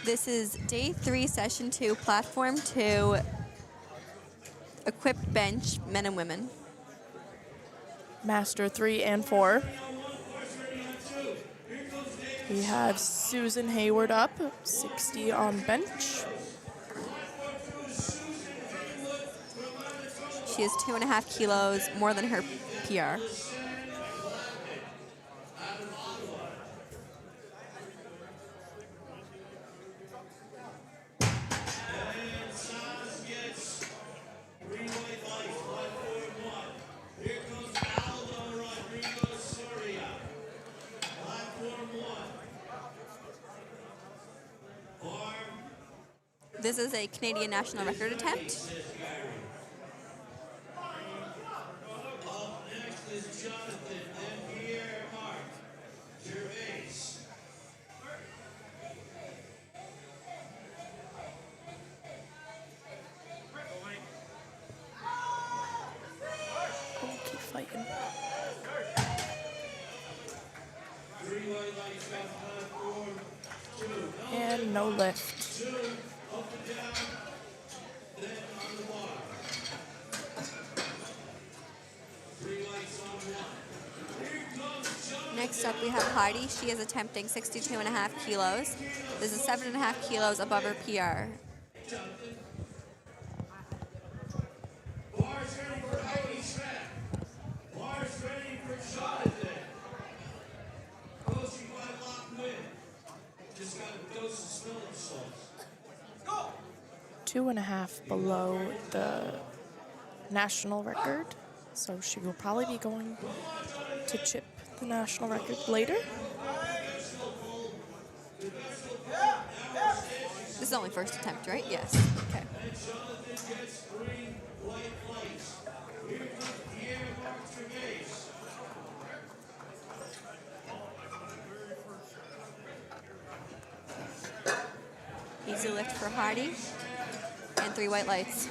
This is day 3, session 2, platform 2, equipped bench, men and women. Master 3 and 4. We have Susan Hayward up, 60 on bench. She is 2.5 kilos more than her PR. This is a Canadian national record attempt. Keep fighting. And no lift. Next up, we have Heidi. She is attempting 62.5 kilos. This is 7.5 kilos above her PR. Two and a half below the national record, so she will probably be going to chip the national record later. This is only first attempt, right? Yes. Okay. Easy lift for Heidi. And 3 white lights.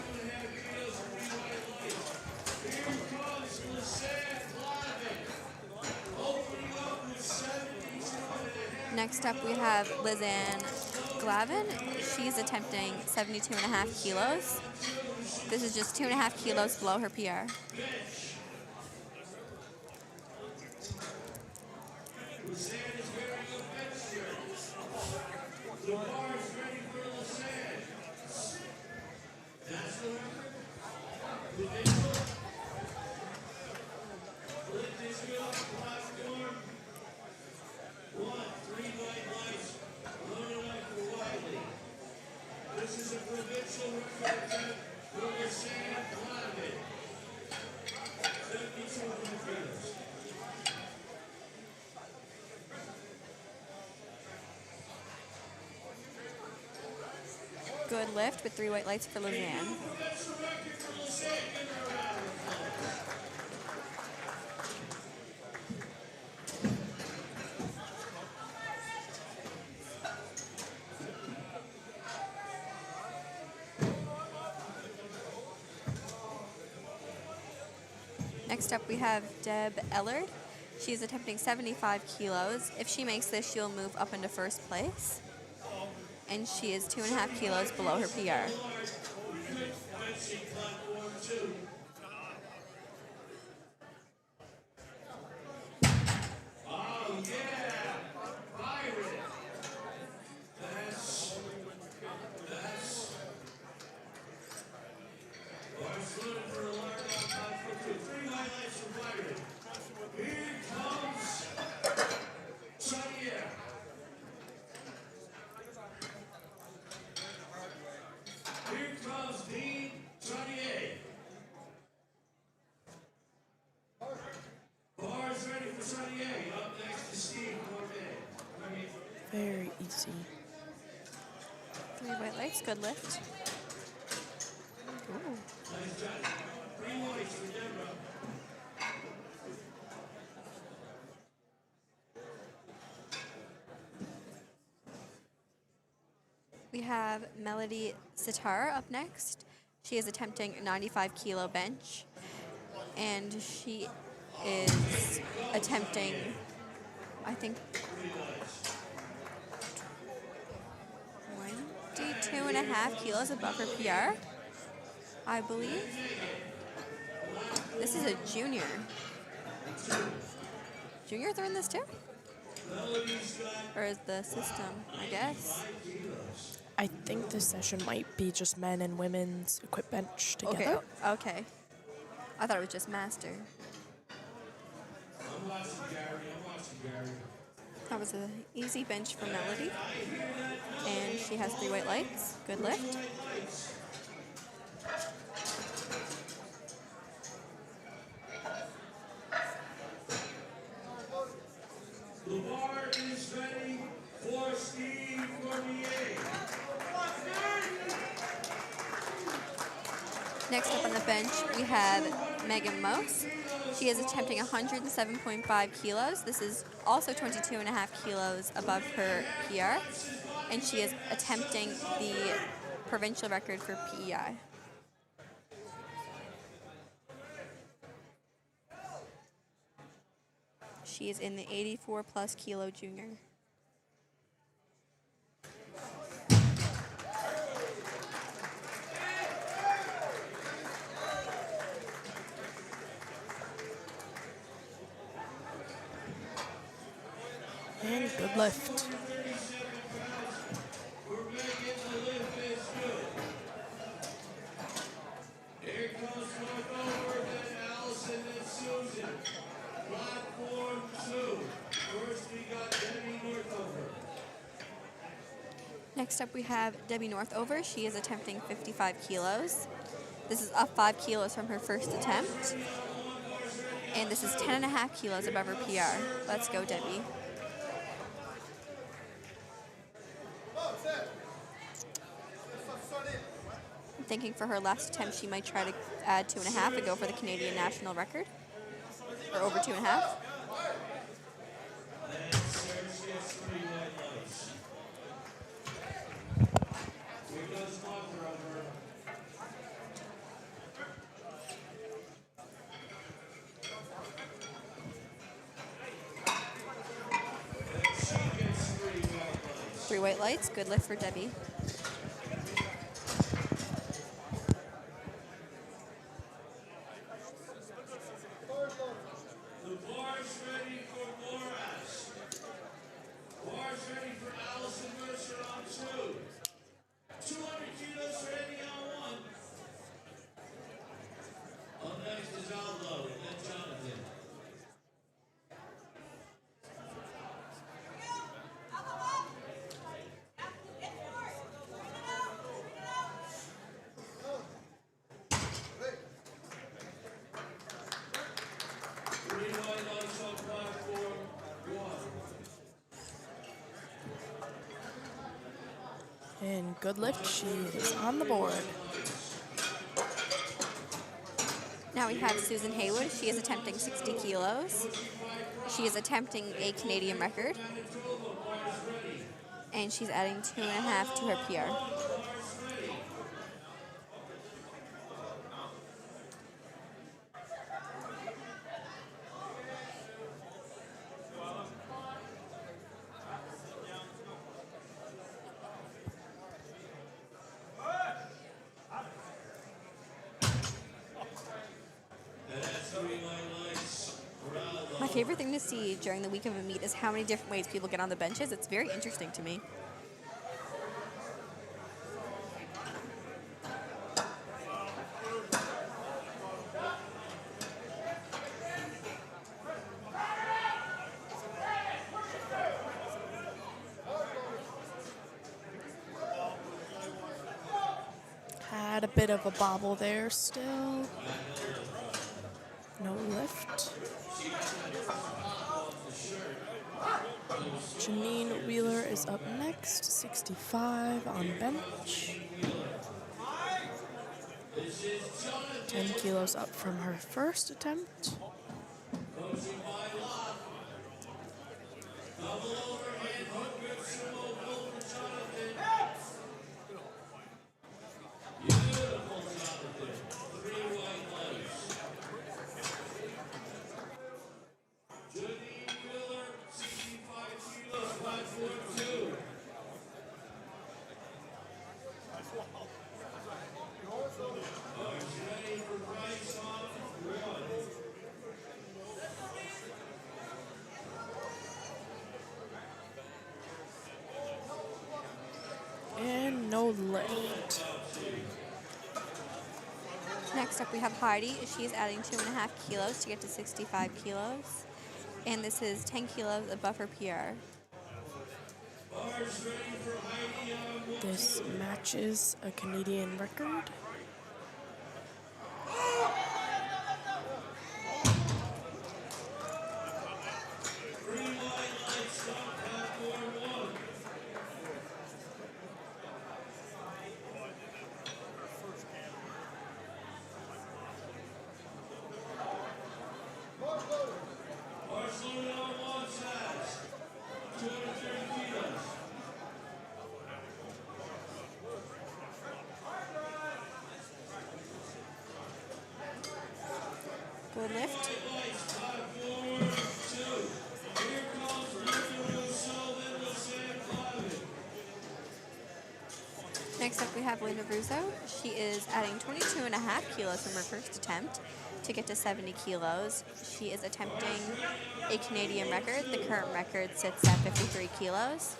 Next up, we have Lizanne Glavin. She's attempting 72.5 kilos. This is just 2.5 kilos below her PR. Good lift with 3 white lights for Lizanne. Next up, we have Deb Ellard. She's attempting 75 kilos. If she makes this, she'll move up into first place. And she is 2.5 kilos below her PR. Very easy. 3 white lights, good lift. Ooh. We have Melody Sitar up next. She is attempting a 95 kilo bench, and she is attempting, I think, 20 2.5 kilos above her PR, I believe. This is a junior. Juniors are in this too? Or is the system, I guess? I think this session might be just men and women's equip bench together. Okay, okay. I thought it was just master. That was an easy bench for Melody. And she has 3 white lights. Good lift. The bar is ready for Steve Cormier. Next up on the bench, we have Megan Mose. She is attempting 107.5 kilos. This is also 22.5 kilos above her PR. And she is attempting the provincial record for PEI. She is in the 84 plus kilo junior. And good lift. Here comes Northover, then Allison, then Susan. Platform 2. First we got Debbie Northover. Next up we have Debbie Northover. She is attempting 55 kilos. This is up 5 kilos from her first attempt. And this is 10.5 kilos above her PR. Let's go, Debbie. I'm thinking for her last attempt, she might try to add 2.5 and go for the Canadian national record. Or over 2.5. Three white lights, good lift for Debbie. The bar's ready for Boras. Bar's ready for Allison Mercer on 2. 200 kilos for Eddie on 1. Up next is Aldo, and then Jonathan. Three white lights on platform 1. And good lift. She is on the board. Now we have Susan Haywood. She is attempting 60 kilos. She is attempting a Canadian record. And she's adding 2.5 to her PR. My favorite thing to see during the week of a meet is how many different ways people get on the benches. It's very interesting to me. Had a bit of a bobble there still. No lift. Janine Wheeler is up next, 65 on bench. 10 kilos up from her first attempt. kilo lift. Next up, we have Heidi. She is adding 2.5 kilos to get to 65 kilos. And this is 10 kilos above her PR. This matches a Canadian record. Good lift. Next up, we have Linda Russo. She is adding 22.5 kilos from her first attempt to get to 70 kilos. She is attempting a Canadian record. The current record sits at 53 kilos.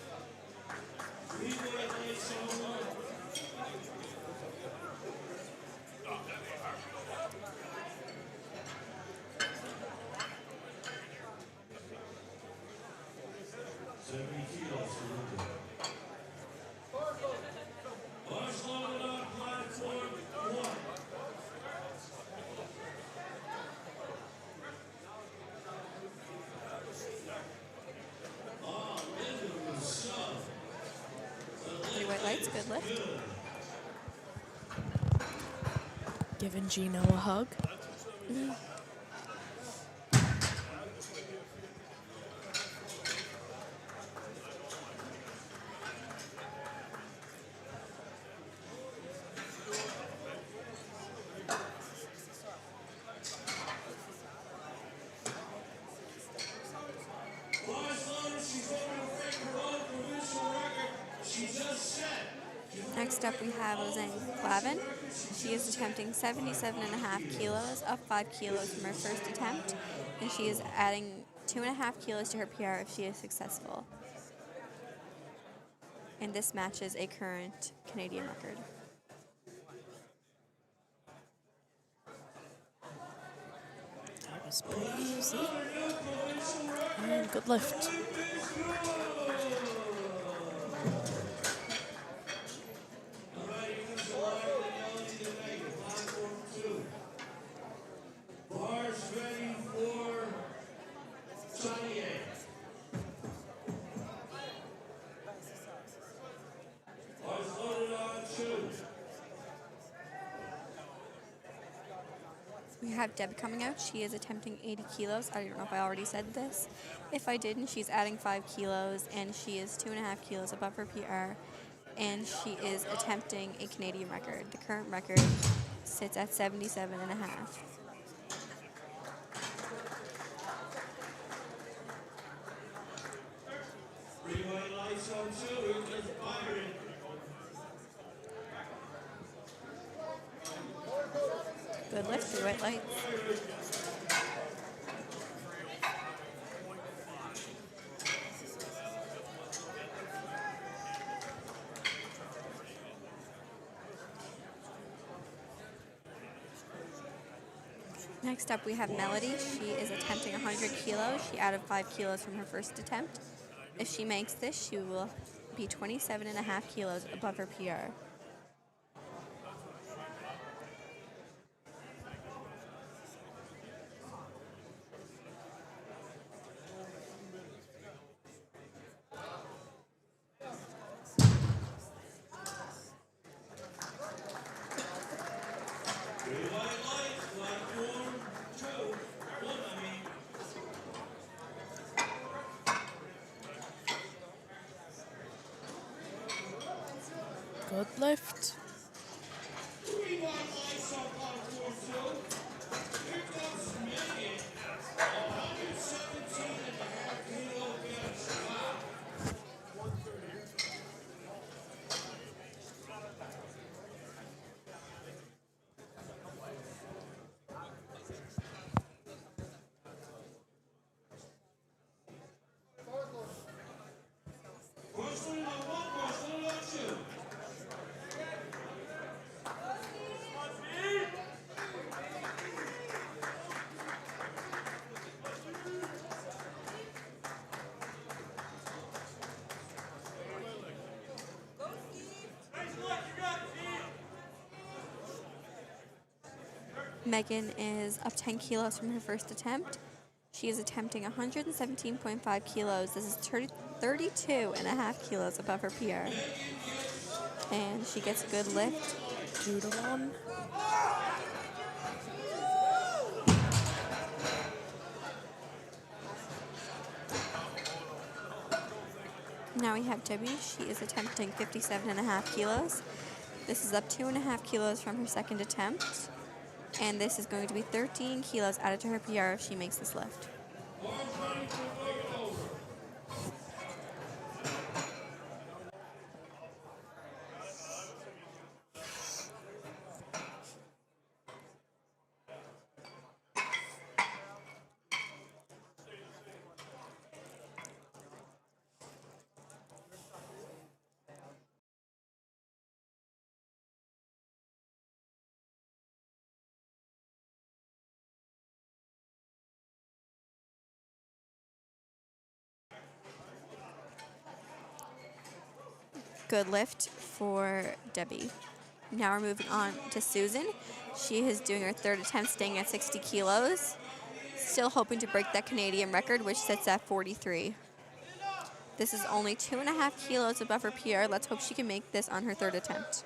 Pretty white lights, good lift. Giving Gino a hug. Next up, we have Ozanne Clavin. She is attempting 77.5 kilos, up 5 kilos from her first attempt, and she is adding 2.5 kilos to her PR if she is successful. And this matches a current Canadian record. That was pretty easy. And good lift. We have Deb coming out. She is attempting 80 kilos. I don't know if I already said this. If I didn't, she's adding 5 kilos, and she is 2.5 kilos above her PR, and she is attempting a Canadian record. The current record sits at 77.5. Good lift, 3 white lights. Next up, we have Melody. She is attempting 100 kilos. She added 5 kilos from her first attempt. If she makes this, she will be 27.5 kilos above her PR. Good lift. Megan is up 10 kilos from her first attempt. She is attempting 117.5 kilos. This is 32 and a half kilos above her PR. And she gets a good lift. 2-1. Now we have Debbie. She is attempting 57 and a half kilos. This is up 2.5 kilos from her second attempt. And this is going to be 13 kilos added to her PR if she makes this lift. Good lift for Debbie. Now we're moving on to Susan. She is doing her third attempt, staying at 60 kilos. Still hoping to break that Canadian record, which sits at 43. This is only 2.5 kilos above her PR. Let's hope she can make this on her third attempt.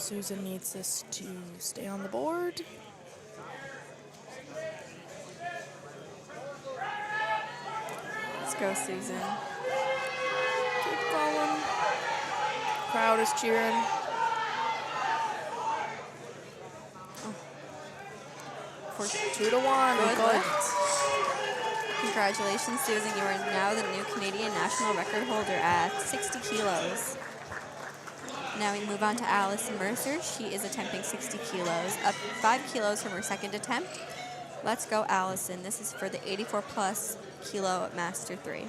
Susan needs this to stay on the board. Let's go, Susan. Keep going. Crowd is cheering. For 2-1. Good Good. lift. Congratulations, Susan. You are now the new Canadian national record holder at 60 kilos. Now we move on to Allison Mercer. She is attempting 60 kilos, up 5 kilos from her second attempt. Let's go, Allison. This is for the 84 plus kilo Master 3.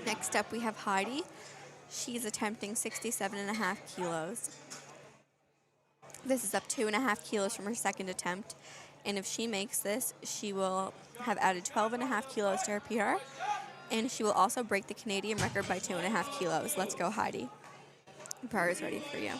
Next up, we have Heidi. She's attempting 67.5 kilos. This is up 2.5 kilos from her second attempt. And if she makes this, she will have added 12.5 kilos to her PR. And she will also break the Canadian record by 2.5 kilos. Let's go, Heidi. The PR is ready for you.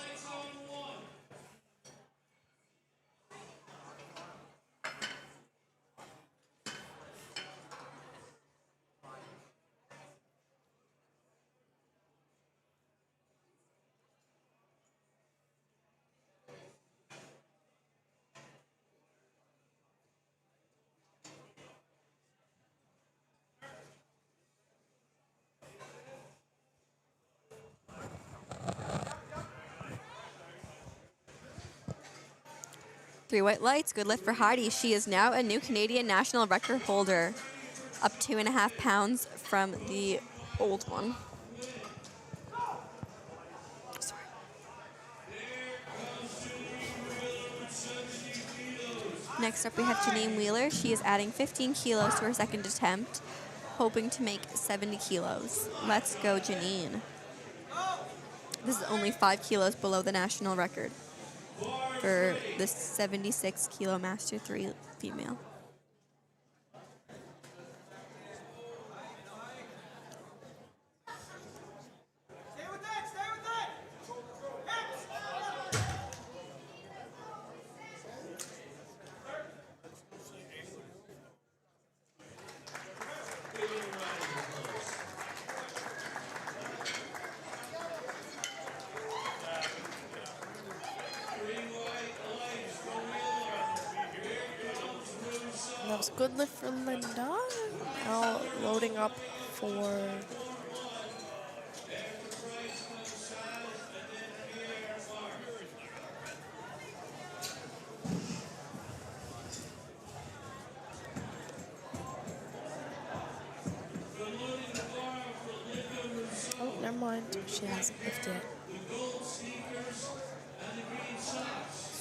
Three white lights, good lift for Heidi. She is now a new Canadian national record holder, up 2.5 pounds from the old one. Sorry. Next up, we have Janine Wheeler. She is adding 15 kilos to her second attempt, hoping to make 70 kilos. Let's go, Janine. This is only 5 kilos below the national record for the 76 kilo Master 3 female. It's a good lift for Linda. Now loading up for oh, never mind. She hasn't lifted yet.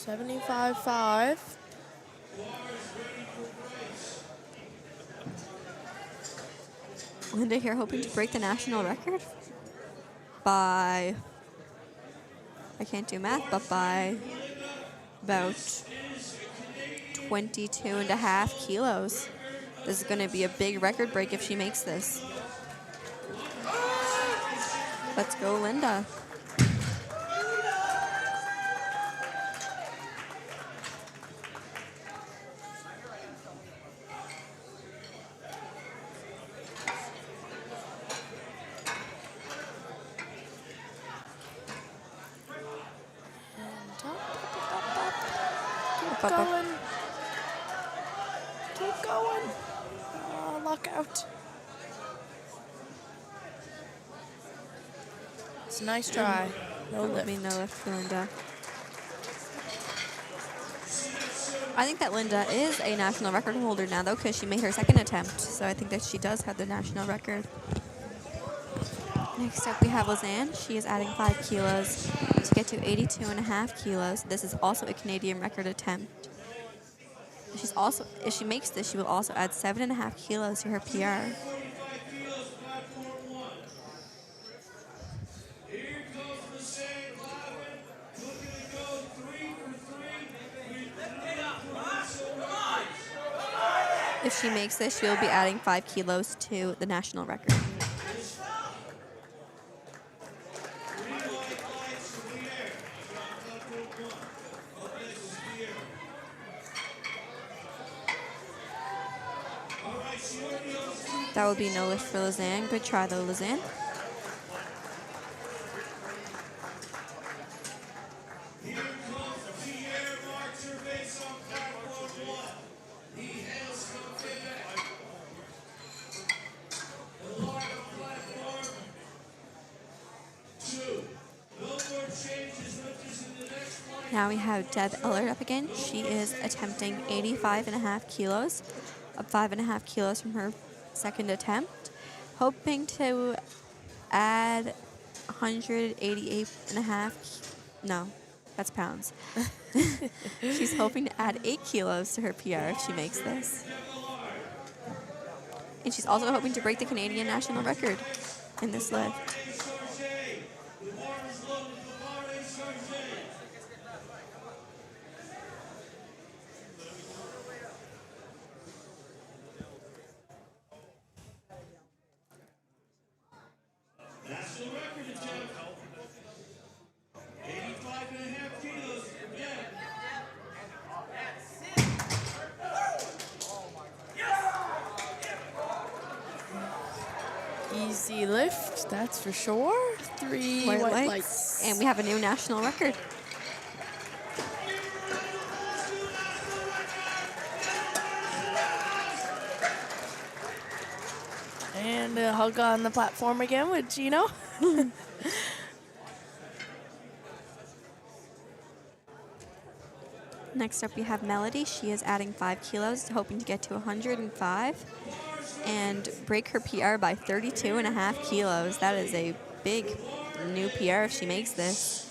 75.5. Linda here hoping to break the national record by, I can't do math, but by about 22.5 kilos. This is going to be a big record break if she makes this. Let's go, Linda. Keep going. Keep going. Lock out. It's a nice try. No lift. No lift for Linda. I think that Linda is a national record holder now, though, because she made her second attempt. So I think that she does have the national record. Next up, we have Lizanne. She is adding 5 kilos to get to 82.5 kilos. This is also a Canadian record attempt. She's also, if she makes this, she will also add 7.5 kilos to her PR. If she makes this, she will be adding 5 kilos to the national record. That would be no lift for Lizanne. Good try, though, Lizanne. Now we have Deb Ellard up again. She is attempting 85.5 kilos, up 5.5 kilos from her second attempt, hoping to add 188.5. No, that's pounds. She's hoping to add 8 kilos to her PR if she makes this. And she's also hoping to break the Canadian national record in this lift. National record attempt. 85.5 kilos. Easy lift, that's for sure. 3 white lights. And we have a new national record. And a hug on the platform again with Gino. Next up, we have Melody. She is adding 5 kilos, hoping to get to 105 and break her PR by 32.5 kilos. That is a big new PR if she makes this.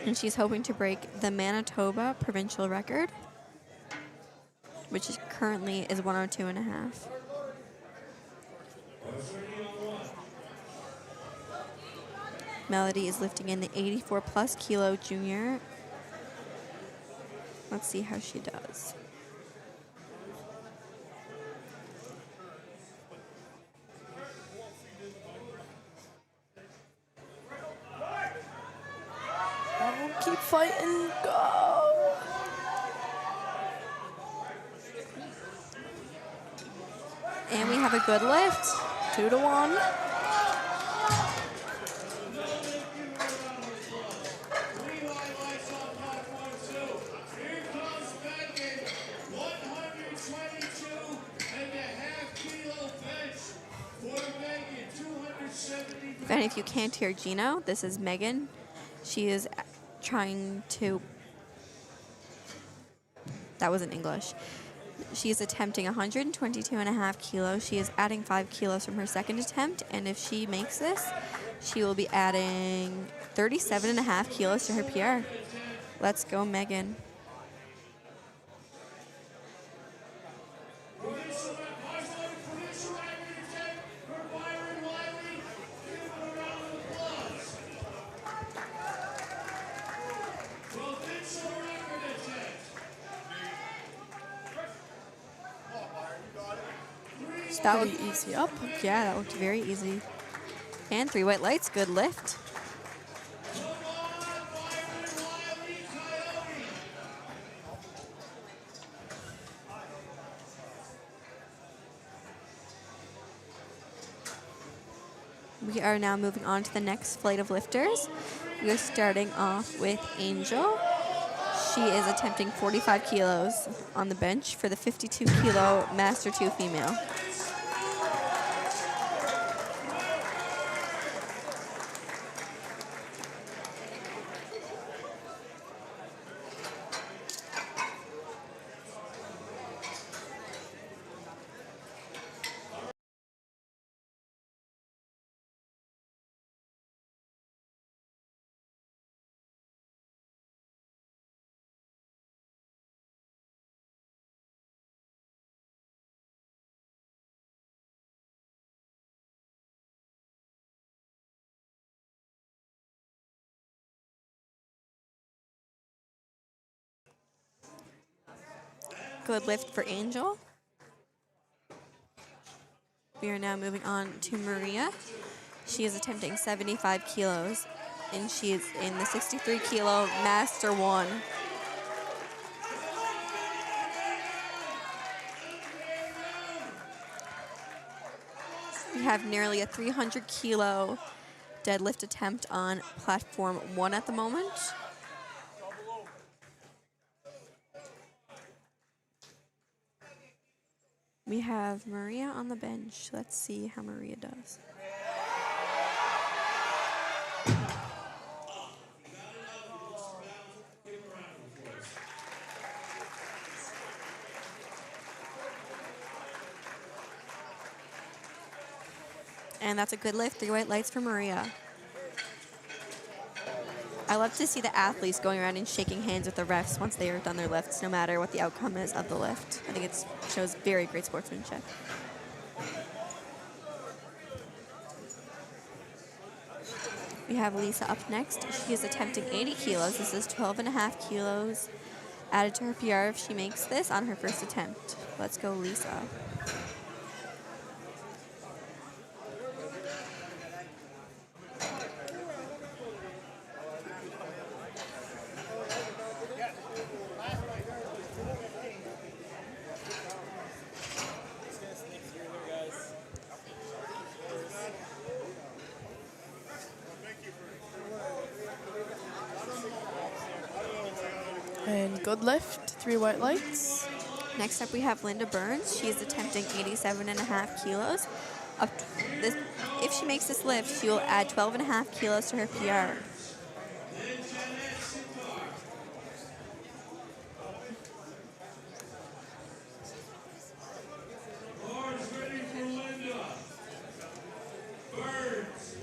And she's hoping to break the Manitoba provincial record, which is currently is 102.5. Melody is lifting in the 84 plus kilo junior. Let's see how she does. Oh, keep fighting, go! And we have a good lift. 2-1. If any of you can't hear Gino, this is Megan. She is trying to... That wasn't English. She is attempting 122.5 kilos. She is adding 5 kilos from her second attempt, and if she makes this, she will be adding 37.5 kilos to her PR. Let's go, Megan. That Pretty looked easy up. Yeah, that looked very easy. And 3 white lights, good lift. We are now moving on to the next flight of lifters. We are starting off with Angel. She is attempting 45 kilos on the bench for the 52 kilo Master 2 female. Good lift for Angel. We are now moving on to Maria. She is attempting 75 kilos, and she is in the 63 kilo Master 1. We have nearly a 300 kilo deadlift attempt on platform 1 at the moment. We have Maria on the bench. Let's see how Maria does. And that's a good lift. 3 white lights for Maria. I love to see the athletes going around and shaking hands with the refs once they are done their lifts, no matter what the outcome is of the lift. I think it shows very great sportsmanship. We have Lisa up next. She is attempting 80 kilos. This is 12.5 kilos added to her PR if she makes this on her first attempt. Let's go, Lisa. And good lift, 3 white lights. Next up, we have Linda Burns. She is attempting 87.5 kilos. If she makes this lift, she will add 12.5 kilos to her PR.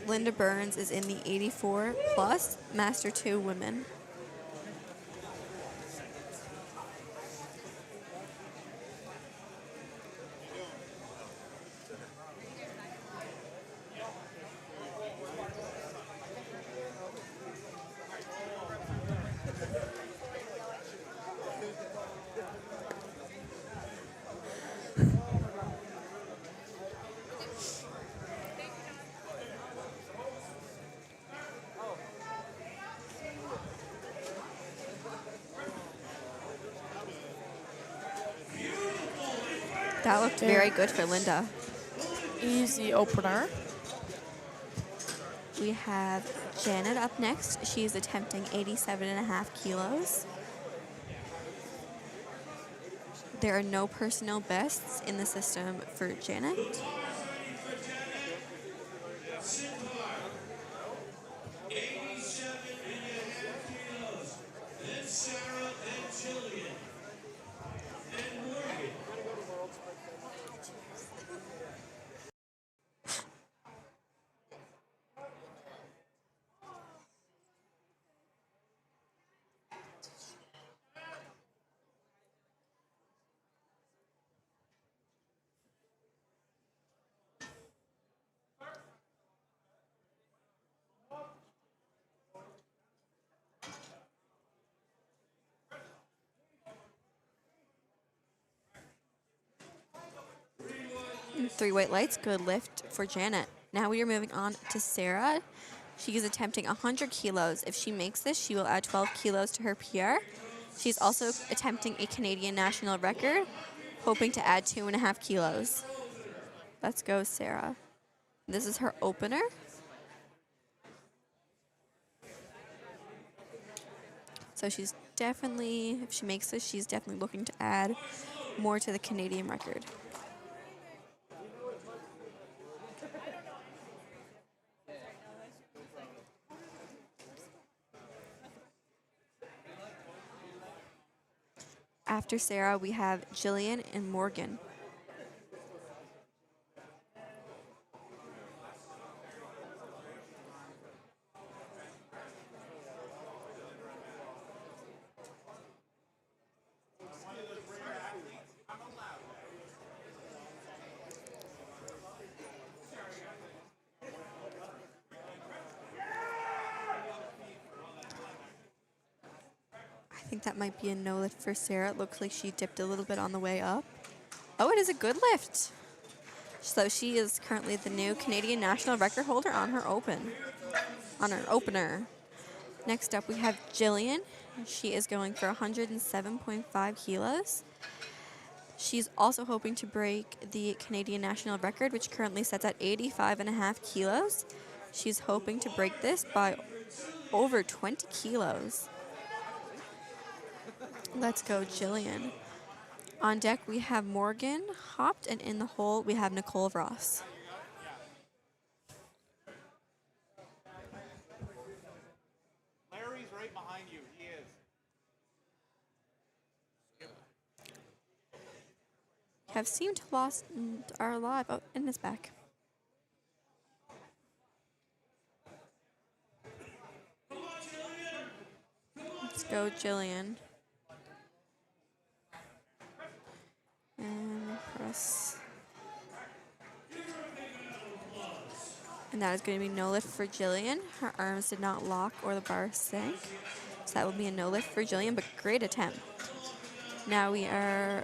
Linda Burns is in the 84 plus Master 2 women. That looked very good for Linda. Easy opener. We have Janet up next. She's attempting 87.5 kilos. There are no personal bests in the system for Janet. And 3 white lights, good lift for Janet. Now we are moving on to Sarah. She is attempting 100 kilos. If she makes this, she will add 12 kilos to her PR. She's also attempting a Canadian national record, hoping to add 2.5 kilos. Let's go, Sarah. This is her opener. So she's definitely, if she makes this, she's definitely looking to add more to the Canadian record. After Sarah, we have Jillian and Morgan. I think that might be a no lift for Sarah. It looks like she dipped a little bit on the way up. Oh, it is a good lift. So she is currently the new Canadian national record holder on her opener. Next up, we have Jillian. She is going for 107.5 kilos. She's also hoping to break the Canadian national record, which currently sits at 85.5 kilos. She's hoping to break this by over 20 kilos. Let's go, Jillian. On deck, we have Morgan hopped, and in the hole, we have Nicole Ross. Larry's right behind you. He is. Have seemed to lost are alive. Oh, and it's back. Let's go, Jillian. And press. And that is going to be no lift for Jillian. Her arms did not lock or the bar sank. So that will be a no lift for Jillian, but great attempt. Now we are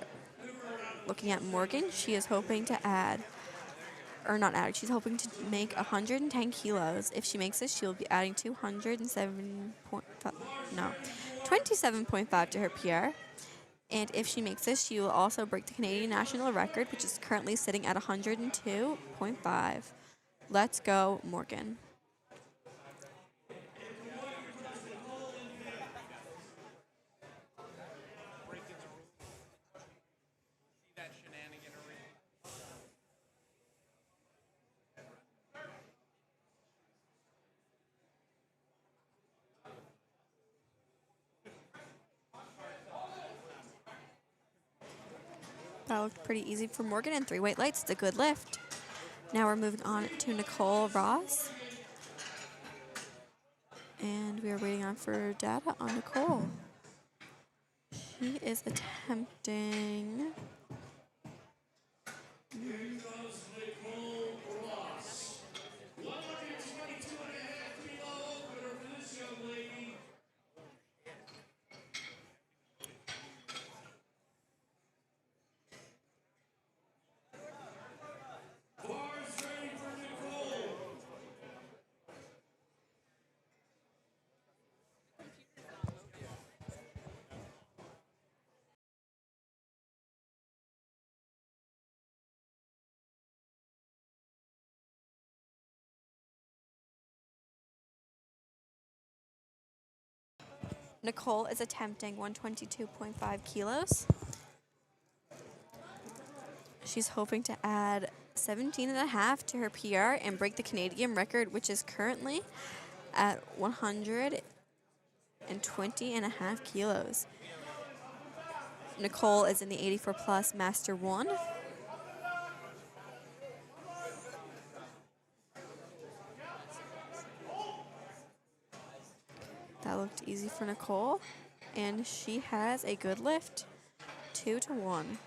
looking at Morgan. She is hoping to she's hoping to make 110 kilos. If she makes this, she will be adding 27.5 to her PR. And if she makes this, she will also break the Canadian national record, which is currently sitting at 102.5. Let's go, Morgan. That looked pretty easy for Morgan, and 3 white lights. It's a good lift. Now we're moving on to Nicole Ross. And we are waiting on for data on Nicole. She is attempting... Nicole is attempting 122.5 kilos. She's hoping to add 17.5 to her PR and break the Canadian record, which is currently at 120.5 kilos. Nicole is in the 84 plus Master 1. That looked easy for Nicole, and she has a good lift, 2-1.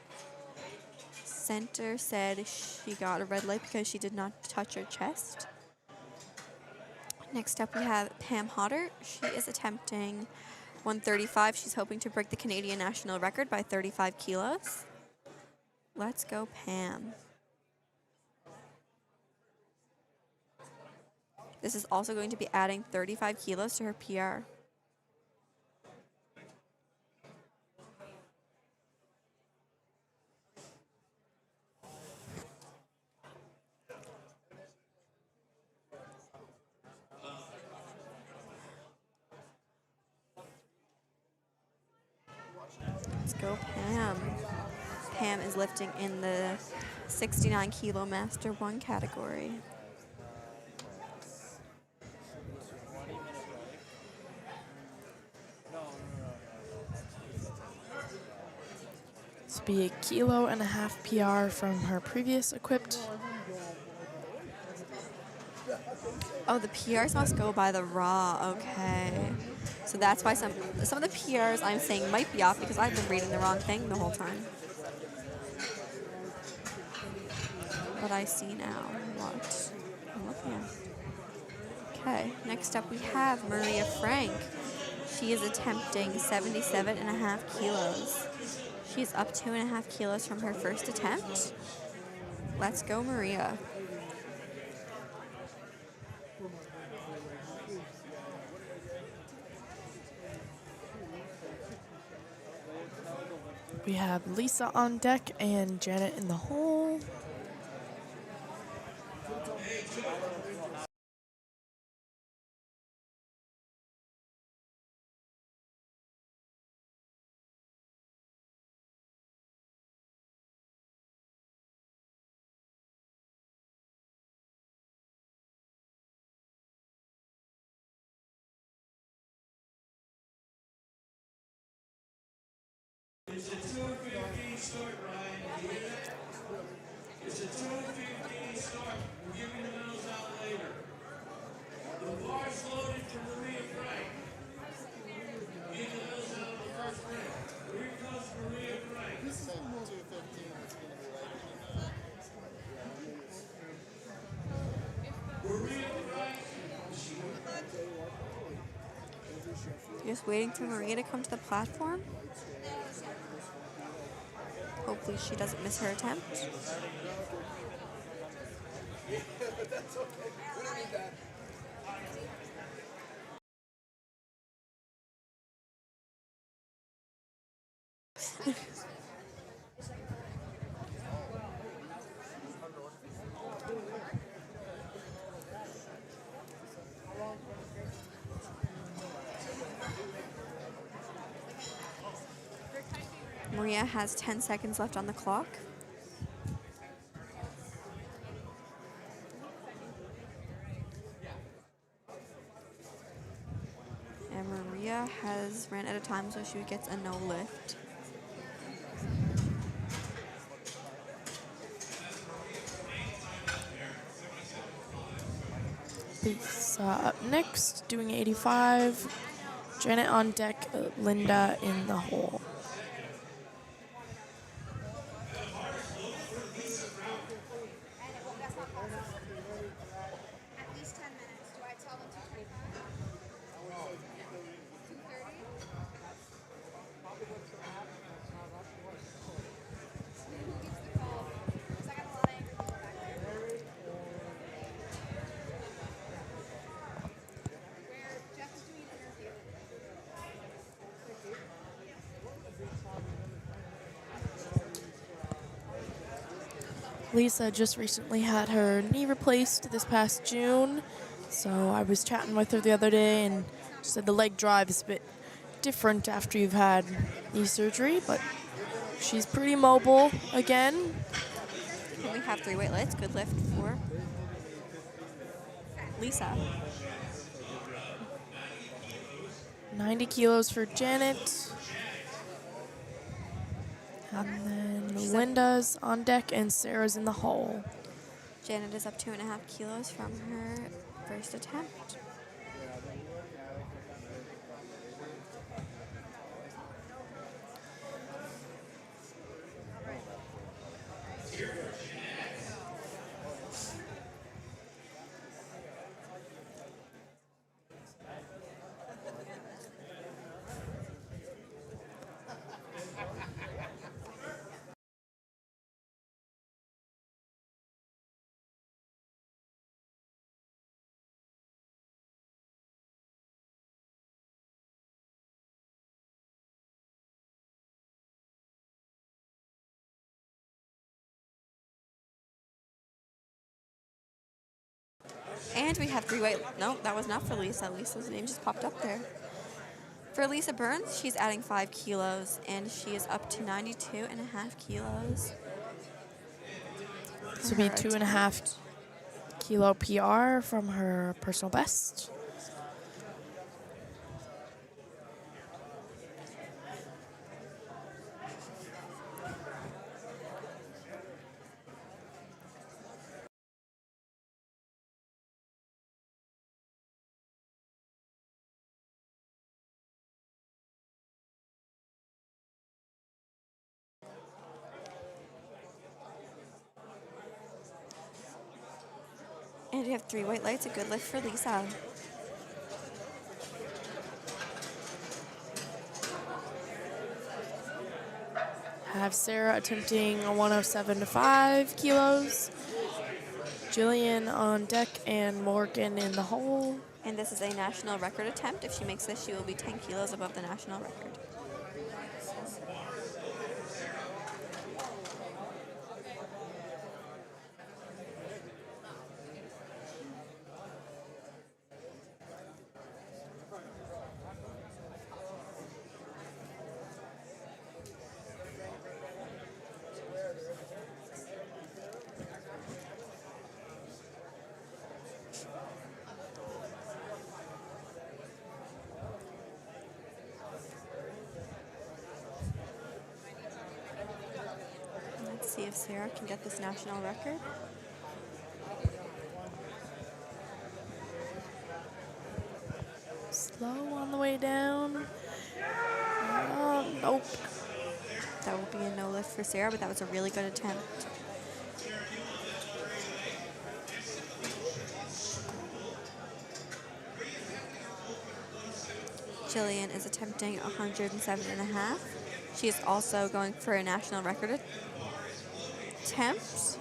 Center said she got a red light because she did not touch her chest. Next up, we have Pam Hodder. She is attempting 135. She's hoping to break the Canadian national record by 35 kilos. Let's go, Pam. This is also going to be adding 35 kilos to her PR. Let's go, Pam. Pam is lifting in the 69 kilo Master 1 category. This will be 1.5 kilos PR from her previous equipped. Oh, the PRs must go by the raw. Okay. So that's why some of the PRs I'm saying might be off because I've been reading the wrong thing the whole time. But I see now what I'm looking at. Okay, next up we have Maria Frank. She is attempting 77.5 kilos. She's up 2.5 kilos from her first attempt. Let's go, Maria. We have Lisa on deck and Janet in the hole. It's a 2:15 start, Ryan. You hear that? It's a 2:15 start. We're giving the medals out later. The bar's loaded for Maria Frank. Give the medals out on the first ring. Here comes Maria Frank. Maria Frank. Just waiting for Maria to come to the platform. Hopefully she doesn't miss her attempt. Maria has 10 seconds left on the clock. And Maria has ran out of time, so she gets a no lift. Lisa up next, doing 85. Janet on deck, Linda in the hole. Lisa just recently had her knee replaced this past June, so I was chatting with her the other day and she said the leg drive is a bit different after you've had knee surgery, but she's pretty mobile again. And we have 3 weight lifts. Good lift for Lisa. 90 kilos for Janet. And then Linda's on deck and Sarah's in the hole. Janet is up 2.5 kilos from her first attempt. And we have three weight. No, that was not for Lisa. Lisa's name just popped up there. For Lisa Burns, she's adding 5 kilos, and she is up to 92.5 kilos. This would be 2.5 kilo PR from her personal best. And we have 3 white lights, a good lift for Lisa. Have Sarah attempting a 107 to 5 kilos. Jillian on deck and Morgan in the hole. And this is a national record attempt. If she makes this, she will be 10 kilos above the national record. Let's see if Sarah can get this national record. Slow on the way down. Nope. That will be a no lift for Sarah, but that was a really good attempt. Jillian is attempting 107.5. She is also going for a national record attempt.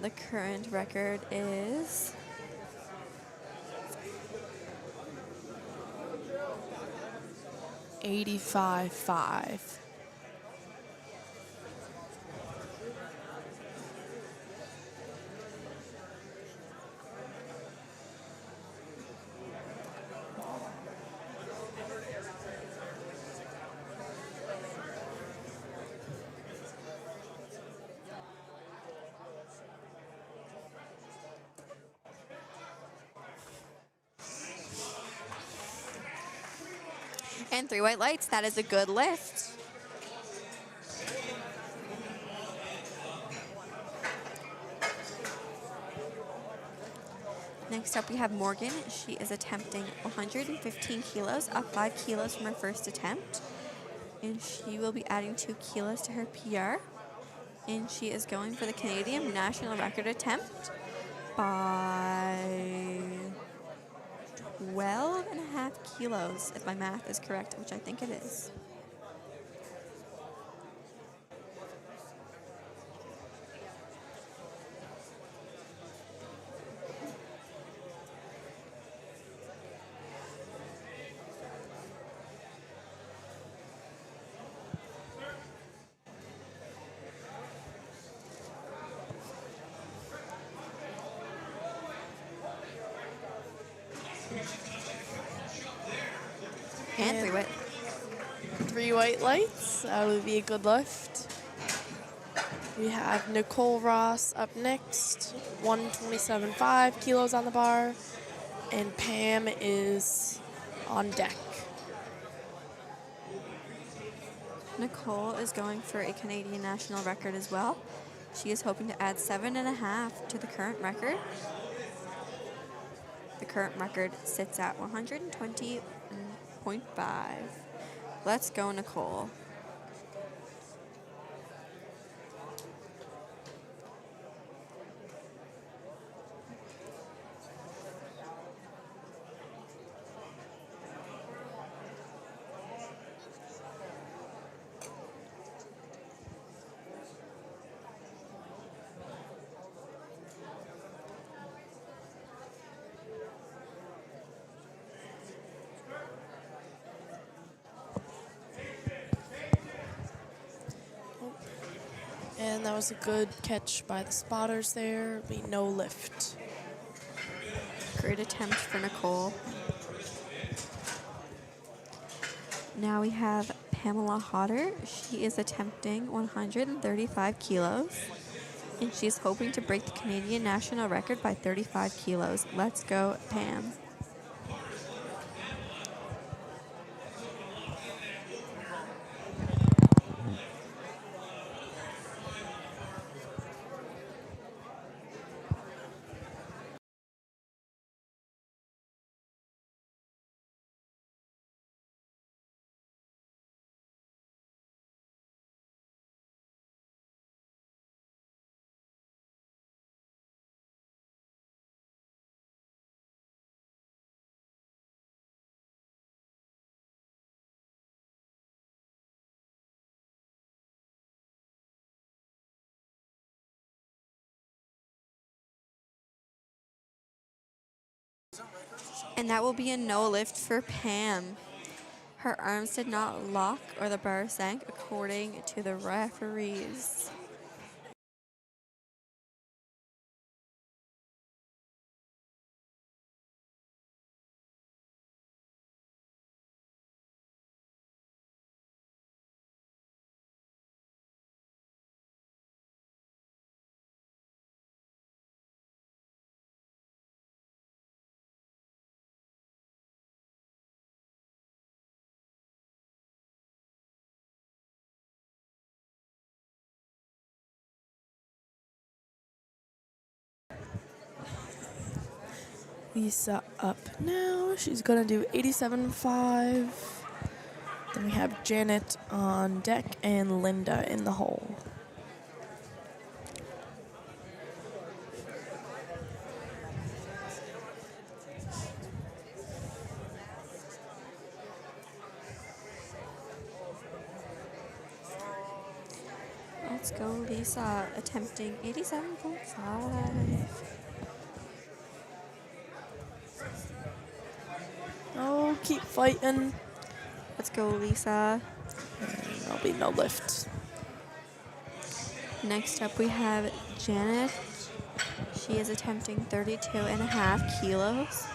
The current record is 85.5. and 3 white lights. That is a good lift. Next up, we have Morgan. She is attempting 115 kilos, up 5 kilos from her first attempt. And she will be adding 2 kilos to her PR. And she is going for the Canadian national record attempt by 12.5 kilos, if my math is correct, which I think it is. And 3 white. 3 white lights. That would be a good lift. We have Nicole Ross up next, 127.5 kilos on the bar, and Pam is on deck. Nicole is going for a Canadian national record as well. She is hoping to add 7.5 to the current record. The current record sits at 120.5. Let's go, Nicole. And that was a good catch by the spotters there. Be no lift. Great attempt for Nicole. Now we have Pamela Hodder. She is attempting 135 kilos. And she's hoping to break the Canadian national record by 35 kilos. Let's go, Pam. And that will be a no lift for Pam. Her arms did not lock or the bar sank according to the referees. Lisa up now. She's gonna do 87.5. Then we have Janet on deck and Linda in the hole. Let's go, Lisa, attempting 87.5. Oh, keep fighting. Let's go, Lisa. There'll be no lift. Next up, we have Janet. She is attempting 32.5 kilos.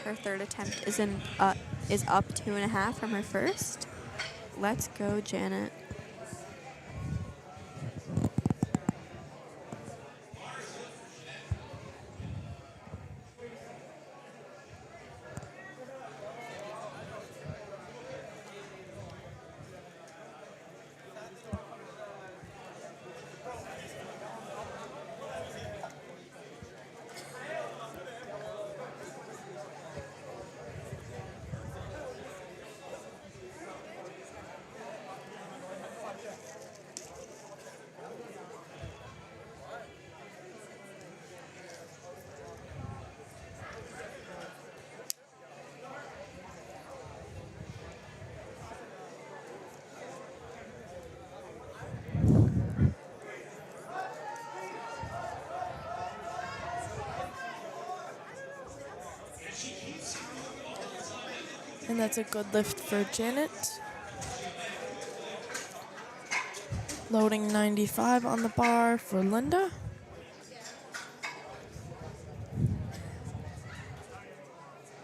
Her third attempt is up 2.5 from her first. Let's go, Janet. And that's a good lift for Janet. Loading 95 on the bar for Linda.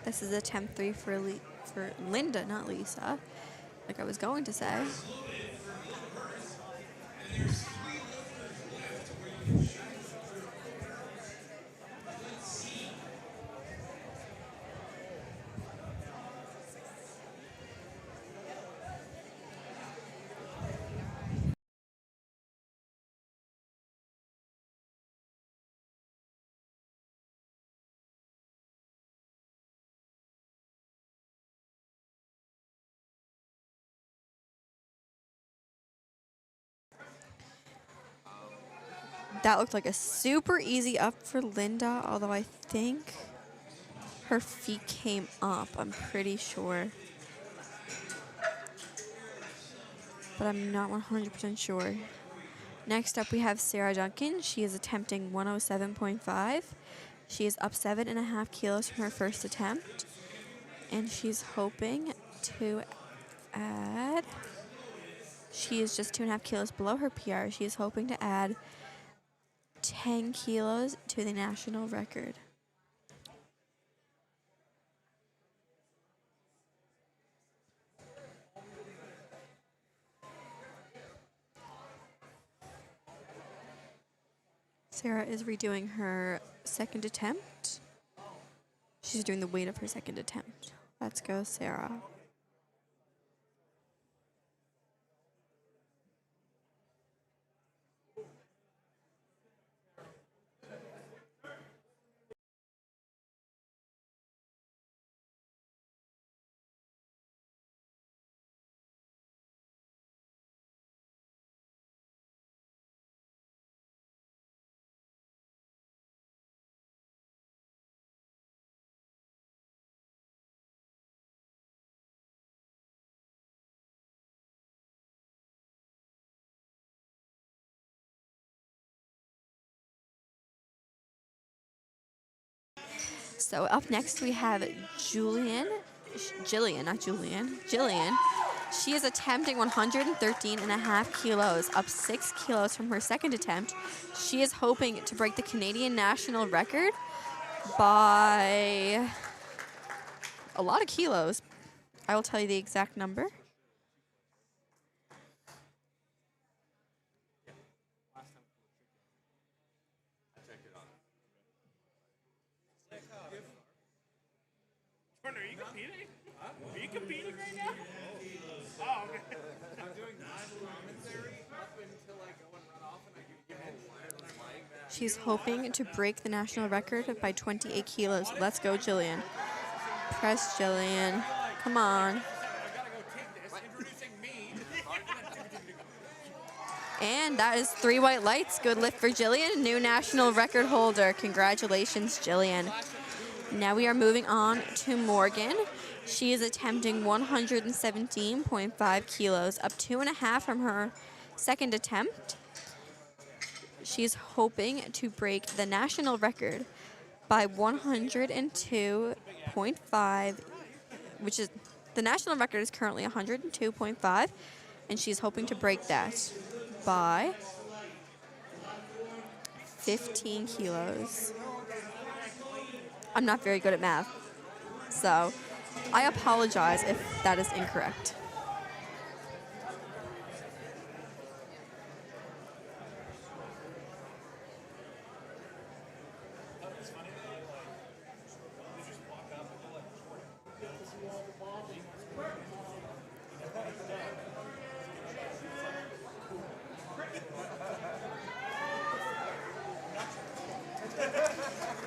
This is attempt 3 for Linda, not Lisa, like I was going to say. That looked like a super easy up for Linda, although I think her feet came up, I'm pretty sure. But I'm not 100% sure. Next up, we have Sarah Duncan. She is attempting 107.5. She is up 7.5 kilos from her first attempt. And she's hoping to add... She is just 2.5 kilos below her PR. She is hoping to add 10 kilos to the national record. Sarah is redoing her second attempt. She's doing the weight of her second attempt. Let's go, Sarah. So up next we have Jillian, not Julian, Jillian. She is attempting 113.5 kilos, up 6 kilos from her second attempt. She is hoping to break the Canadian national record by a lot of kilos. I will tell you the exact number. Jordan, are you competing? Are you competing right now? Oh, okay. I'm doing commentary up until I go and run off and I give it. She's hoping to break the national record by 28 kilos. Let's go, Jillian. Press, Jillian. Come on. I gotta go take this. Introducing me. And that is 3 white lights. Good lift for Jillian. New national record holder. Congratulations, Jillian. Now we are moving on to Morgan. She is attempting 117.5 kilos, up 2.5 from her second attempt. She's hoping to break the national record by 102.5, which is, the national record is currently 102.5, and she's hoping to break that by 15 kilos. I'm not very good at math, so I apologize if that is incorrect.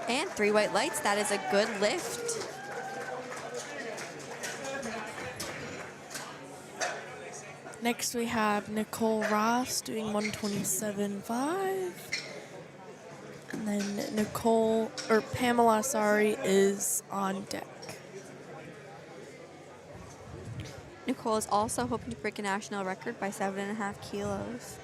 And 3 white lights, that is a good lift. Next we have Nicole Ross doing 127.5. And then Pamela, is on deck. Nicole is also hoping to break a national record by 7.5 kilos.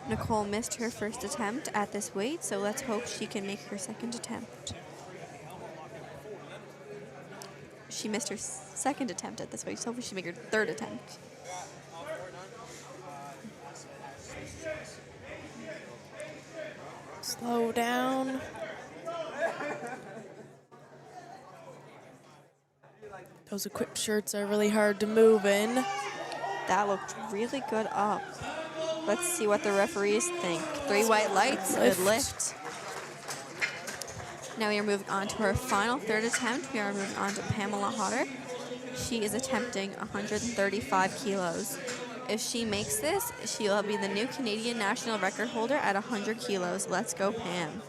Nicole missed her first attempt at this weight, so let's hope she can make her second attempt. She missed her second attempt at this weight, so hopefully she can make her third attempt. Slow down. Those equipped shirts are really hard to move in. That looked really good up. Let's see what the referees think. 3 white lights, good lift. Now we are moving on to her final third attempt. We are moving on to Pamela Hodder. She is attempting 135 kilos. If she makes this, she will be the new Canadian national record holder at 100 kilos. Let's go, Pam.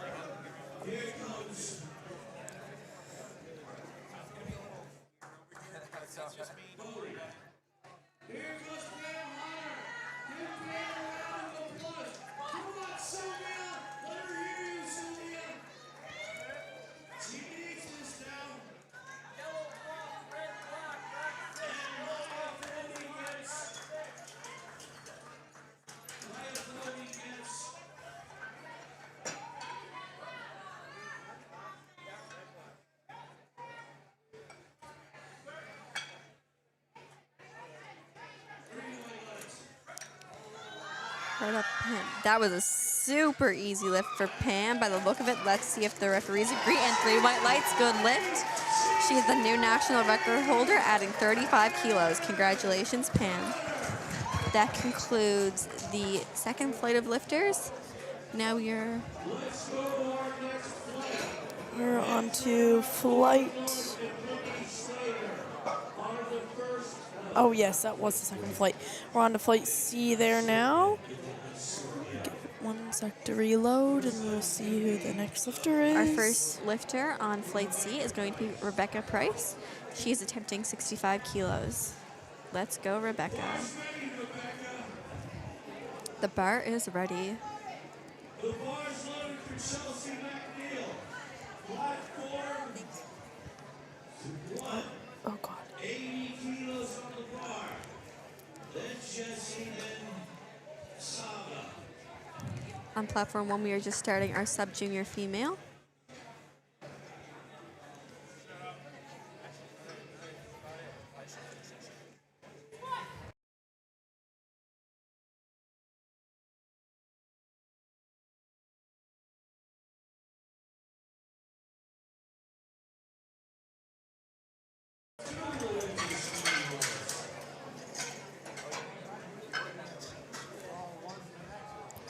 Right up Pam. That was a super easy lift for Pam. By the look of it, let's see if the referees agree. And 3 white lights, good lift. She is the new national record holder, adding 35 kilos. Congratulations, Pam. That concludes the second flight of lifters. Now we're on to flight. Oh yes, that was the second flight. We're on to flight C there now. Give it 1 sec to reload and we'll see who the next lifter is. our first lifter on flight C is going to be Rebecca Price. She is attempting 65 kilos. Let's go, Rebecca. The bar is ready. The bar's loaded for Chelsea McNeil. Platform Oh god. 80 kilos on the bar. Then Jesse, then Saga. On platform 1, we are just starting our sub-junior female.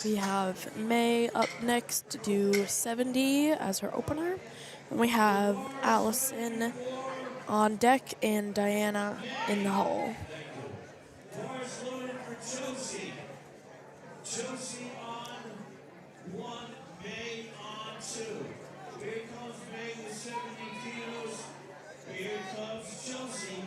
We have May up next to do 70 as her opener. And we have Allison on deck and Diana in the hull. Bar's loaded for Chelsea. Chelsea on 1, May on 2. Here comes May with 70 kilos. Here comes Chelsea.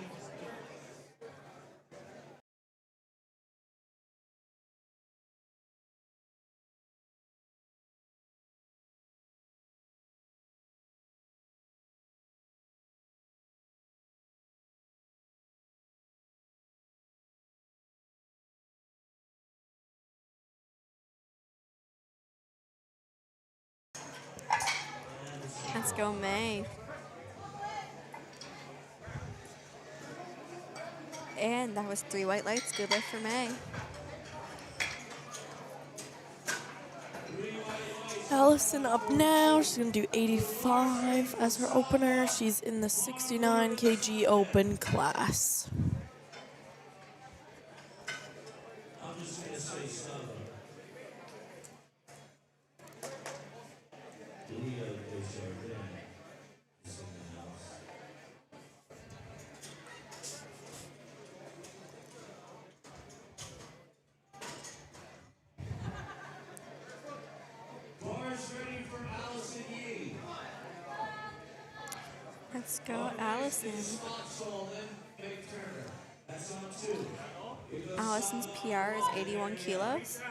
Let's go, May. And that was 3 white lights. Good lift for May. Allison up now. She's going to do 85 as her opener. She's in the 69 kg open class. I'm just going to say something. Leo Desjardins is in the house. Bar's ready for Allison Yee. Let's go, Allison. Spotsall, then Meg Turner. That's on 2. Allison's PR is 81 kilos.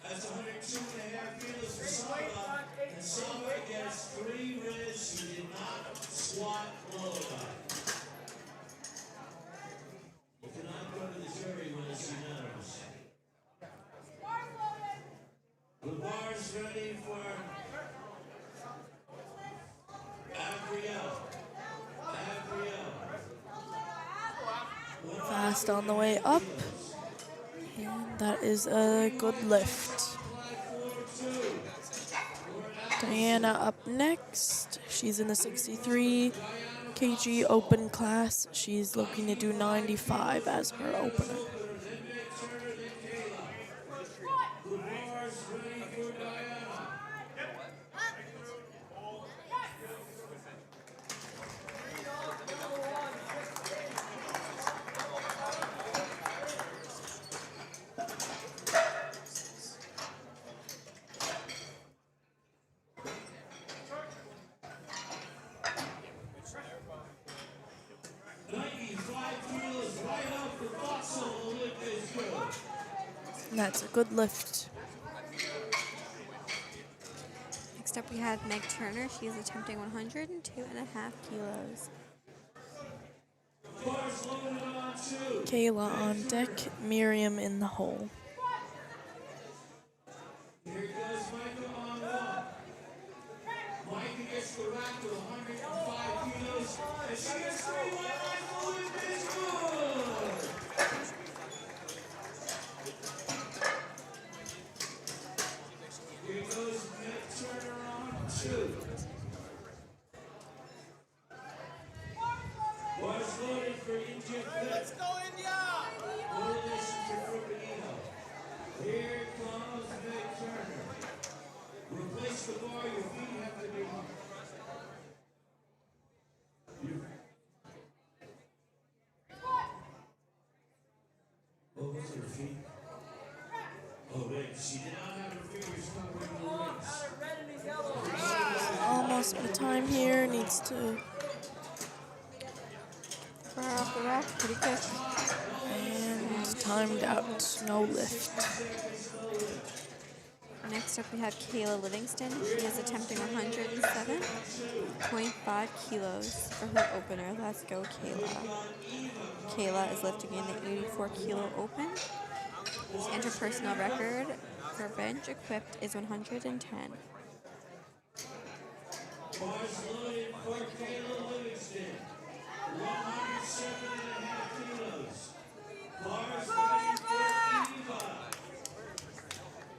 That's 102.5 kilos for Saba. And Saba gets 3 ribs. She did not squat low enough. You cannot go to the jury when it's unanimous. The bar's ready for Gabrielle. Fast on the way up. And that is a good lift. Diana up next. She's in the 63 kg open class. She's looking to do 95 as her opener. The bar's ready for Diana. And that's a good lift. Next up, we have Meg Turner. She is attempting 102.5 kilos. Bar's loaded on 2. Kayla on deck, Miriam in the hole. Here goes Micah on 1. Micah gets the rack with 105 kilos. And she gets 3 white lights. The lift is good. Oh, wait, she did not have her fingers covering the legs. Almost out of time here. Needs to. Far off the rack, pretty quick. And timed out. No lift. Next up, we have Kayla Livingston. She is attempting 107.5 kilos for her opener. Let's go, Kayla. Kayla is lifting in the 84-kilo open. And her personal record for bench equipped is 110. Bars loaded for Kayla Livingston. 107.5 kilos. Bars loaded for Eva.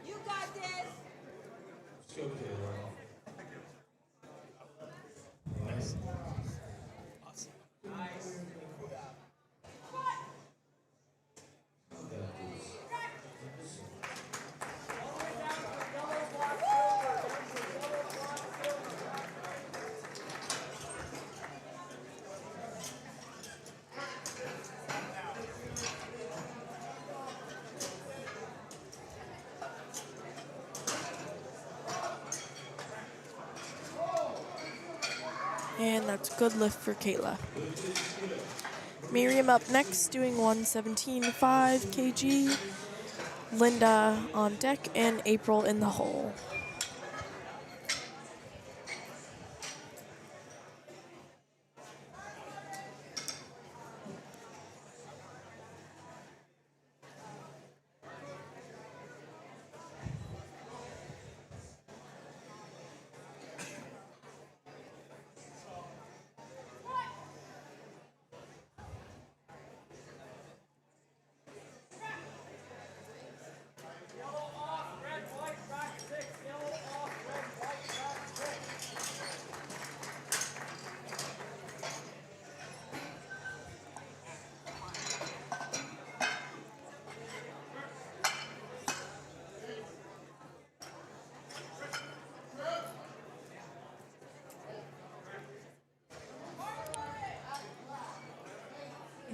You got this. Let's go, Kayla. Nice. Awesome. And that's a good lift for Kayla. Miriam up next, doing 117.5 kg. Linda on deck, and April in the hole.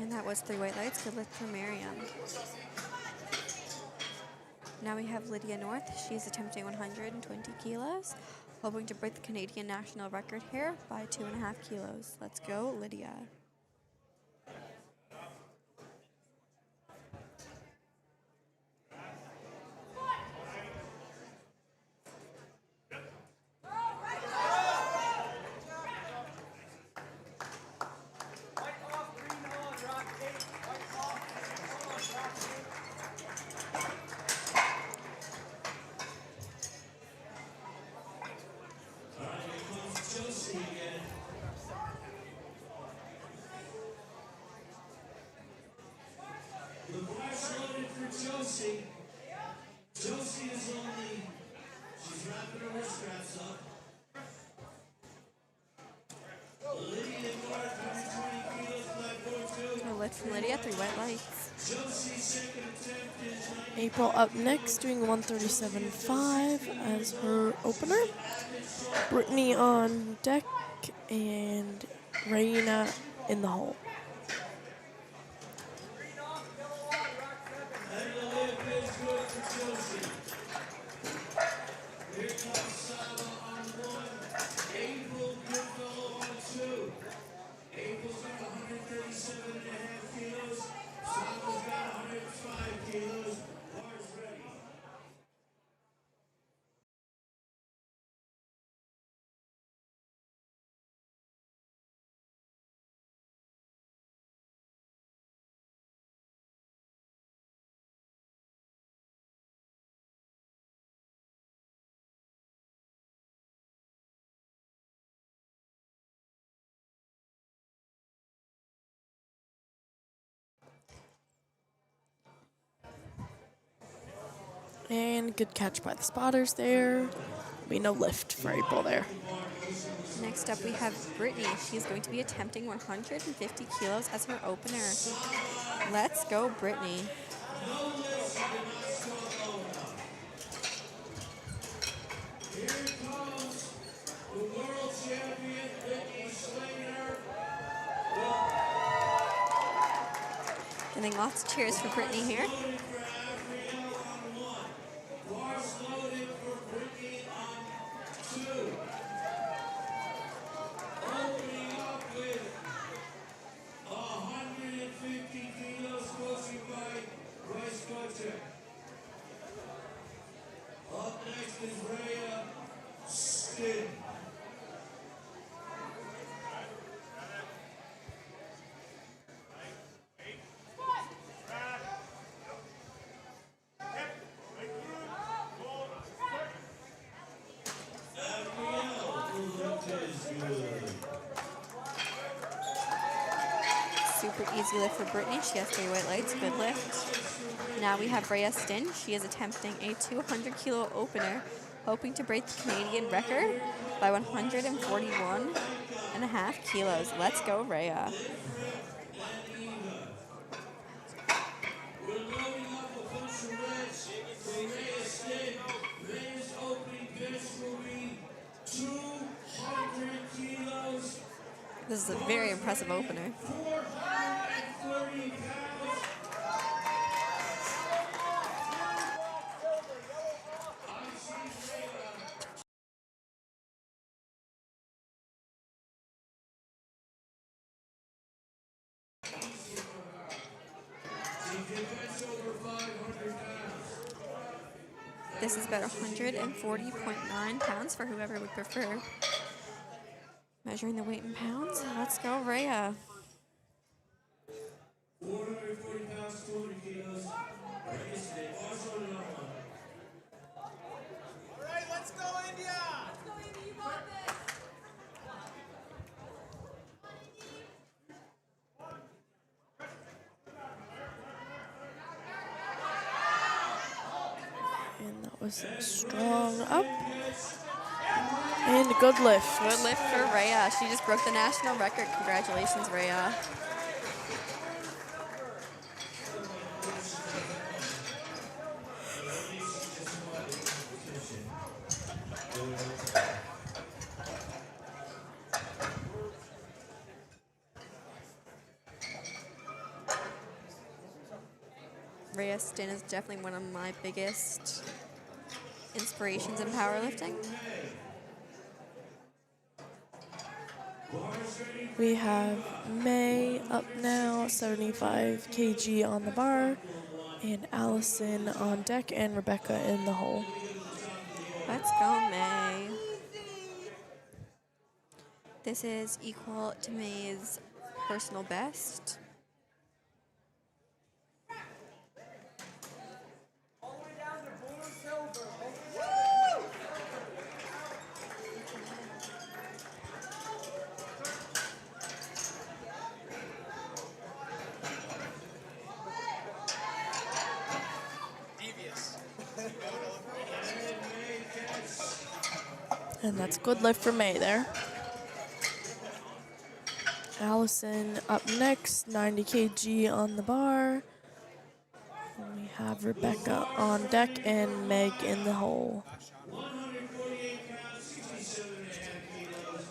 And that was 3 white lights. Good lift for Miriam. Now we have Lydia North. She's attempting 120 kilos, hoping to break the Canadian national record here by 2.5 kilos. Let's go, Lydia. The bars loaded for Josie. Josie is only, she's wrapping her wrist straps up. Lydia North, 120 kilos, 5.2. A lift from Lydia, 3 white lights. Josie's second attempt is 90. April up next, doing 137.5 as her opener. Brittany on deck, and Raina in the hole. And the lift is good for Josie. Here comes Saba on 1. April Goodfellow on 2. April's got 137.5 kilos. Saba's got 105 kilos. Bars ready. And good catch by the spotters there. Be no lift for April there. Next up, we have Brittany. She's going to be attempting 150 kilos as her opener. Let's go, Brittany. Here comes the world champion, Vicky Slater. Getting lots of cheers for Brittany here. Loaded for Abrielle on 1. tick. Up next is Rhea Stin. Super easy lift for Brittany. She has 3 white lights. Good lift. Now we have Rhea Stin. She is attempting a 200 kilo opener, hoping to break the Canadian record by 141.5 kilos. Let's go, Rhea. We're loading up a bunch of reds for Rhea Stin. Rhea's opening bench will be 200 kilos, This is a very impressive opener. 430 pounds. This is about 140.9 pounds for whoever would prefer. Measuring the weight in pounds. Let's go, Rhea. 440 pounds, 200 kilos. Rhea Stin. Also another one. All right, let's go, India. And that was strong up. And a good lift. Good lift for Rhea. She just broke the national record. Congratulations, Rhea. Rhea Stin is definitely one of my biggest inspirations in powerlifting. We have May up now, 75 kg on the bar, and Allison on deck, and Rebecca in the hole. Let's go, May. This is equal to May's personal best. And that's a good lift for May there. Allison up next, 90 kg on the bar. And we have Rebecca on deck and Meg in the hole. 148 pounds, 67.5 kilos.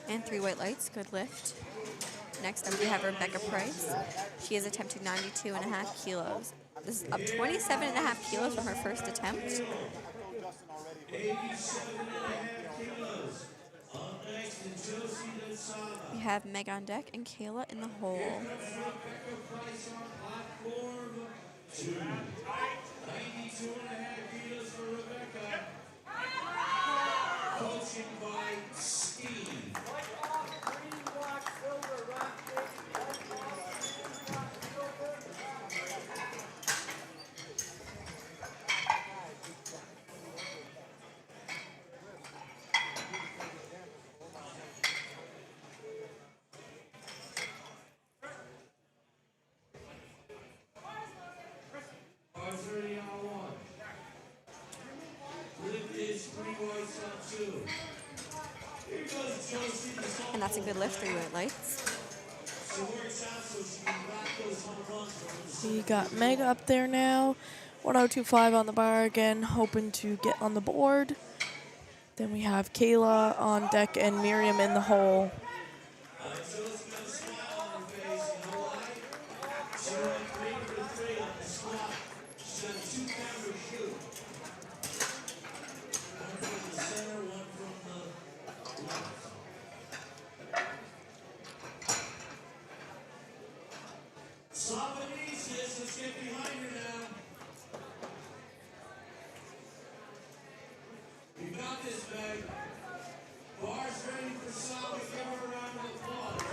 And 3 white lights, good lift. Next up we have Rebecca Price. She is attempting 92.5 kilos. This is up 27.5 kilos from her first attempt. 87.5 kilos. Up next is Josie Lensala. We have Meg on deck and Kayla in the hole. Rebecca Price on platform 2. 92.5 kilos for Rebecca. Coaching by Steve. R30 on 1. Lift is 3 And that's a good lift, 3 white lights. We got Meg up there now. 1025 on the bar again, hoping to get on the board. Then we have Kayla on deck and Miriam in the hole. Let's get behind her now. You got this, Meg. Bar's ready for Saba. Give her a round of applause.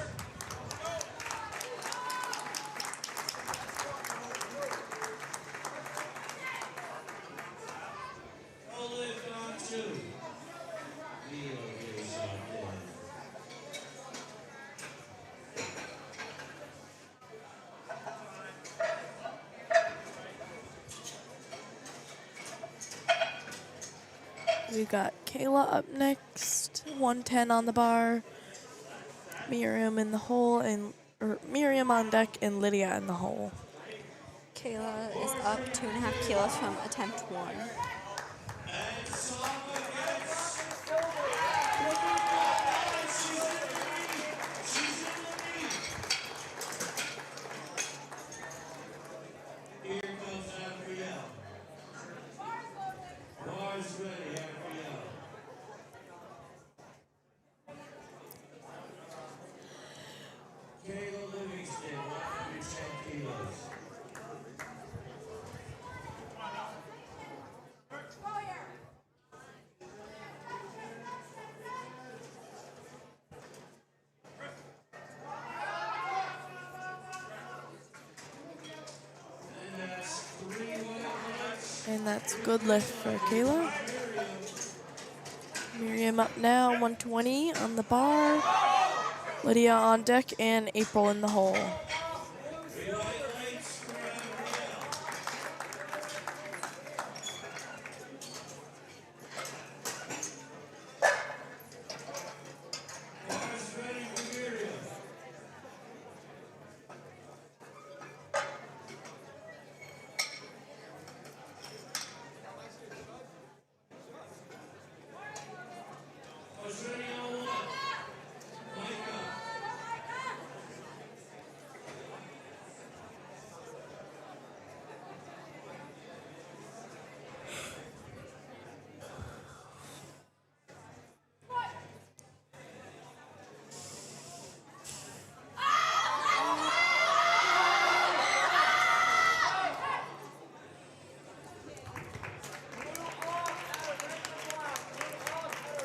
Roll lift on 2. Neil is on 1. We got Kayla up next, 110 on the bar. Miriam in the hole Miriam on deck and Lydia in the hole. Kayla is up 2.5 kilos from attempt 1. Here comes Gabrielle. Bar's ready, Gabrielle. Kayla Livingston, 110 kilos. And that's a good lift for Kayla. Miriam up now, 120 on the bar. Lydia on deck and April in the hole.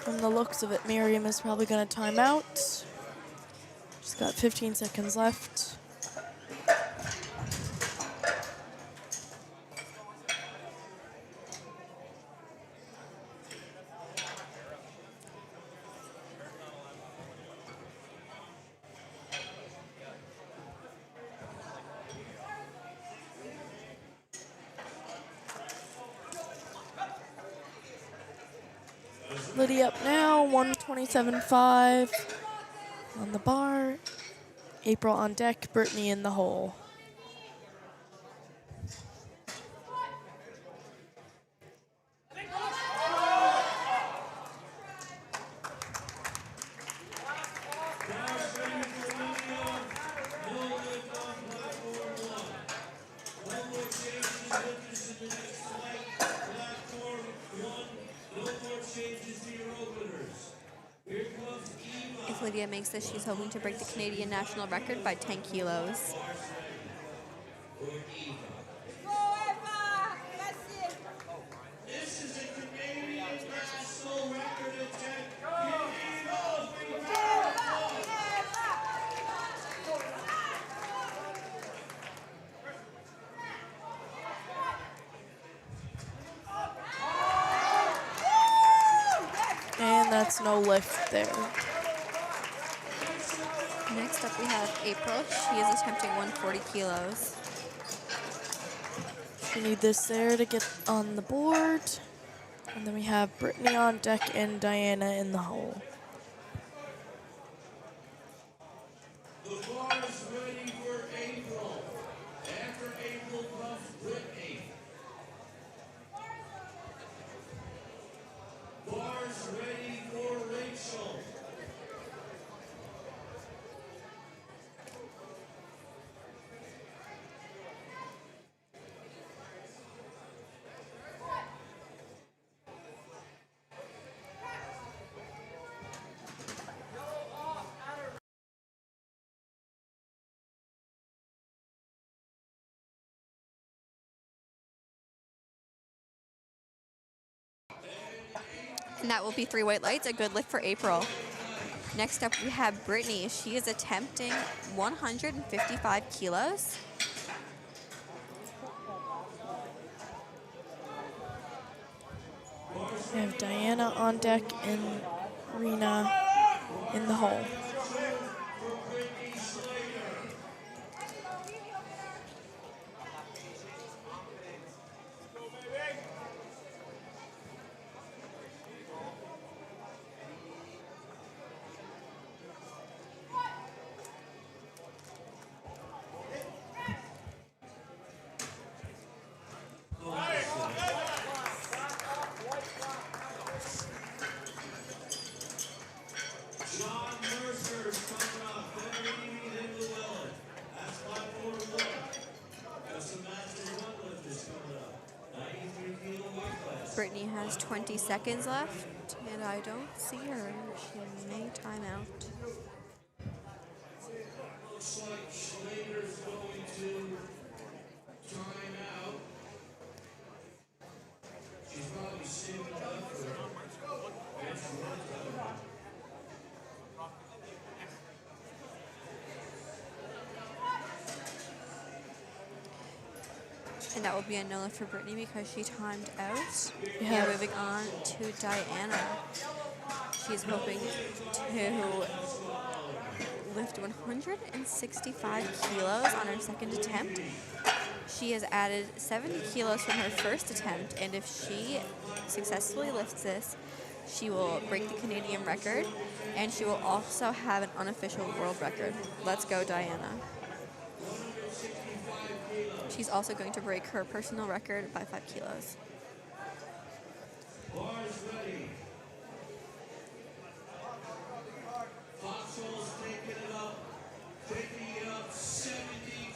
From the looks of it, Miriam is probably going to time out. She's got 15 seconds left. Lydia up now, 127.5 on the bar. April on deck, Brittany in the hole. If Lydia makes this, she's hoping to break the Canadian national record by 10 kilos. This is a Canadian national record of 10 kilos. And that's no lift there. Next up we have April. She is attempting 140 kilos. We need this there to get on the board. And then we have Brittany on deck and Diana in the hole. The bar is ready for April. After April comes Brittany. Bar's ready for Rachel. And that will be 3 white lights, a good lift for April. Next up, we have Brittany. She is attempting 155 kilos. We have Diana on deck and Rena in the hole. John Mercer is coming up. Better eating than Llewellyn. That's 541. Got some master run lifters coming up. 93 kilo weight class. Brittany has 20 seconds left, and I don't see her. She may time out. Looks like Schlater's going to time out. She's probably saving up for bench run time. And that will be a no lift for Brittany because she timed out. Yeah. Now moving on to Diana. She's hoping to lift 165 kilos on her second attempt. She has added 70 kilos from her first attempt, and if she successfully lifts this, she will break the Canadian record, and she will also have an unofficial world record. Let's go, Diana. She's also going to break her personal record by 5 kilos. Bar's ready. Foxhole's taking it up. Taking it up 70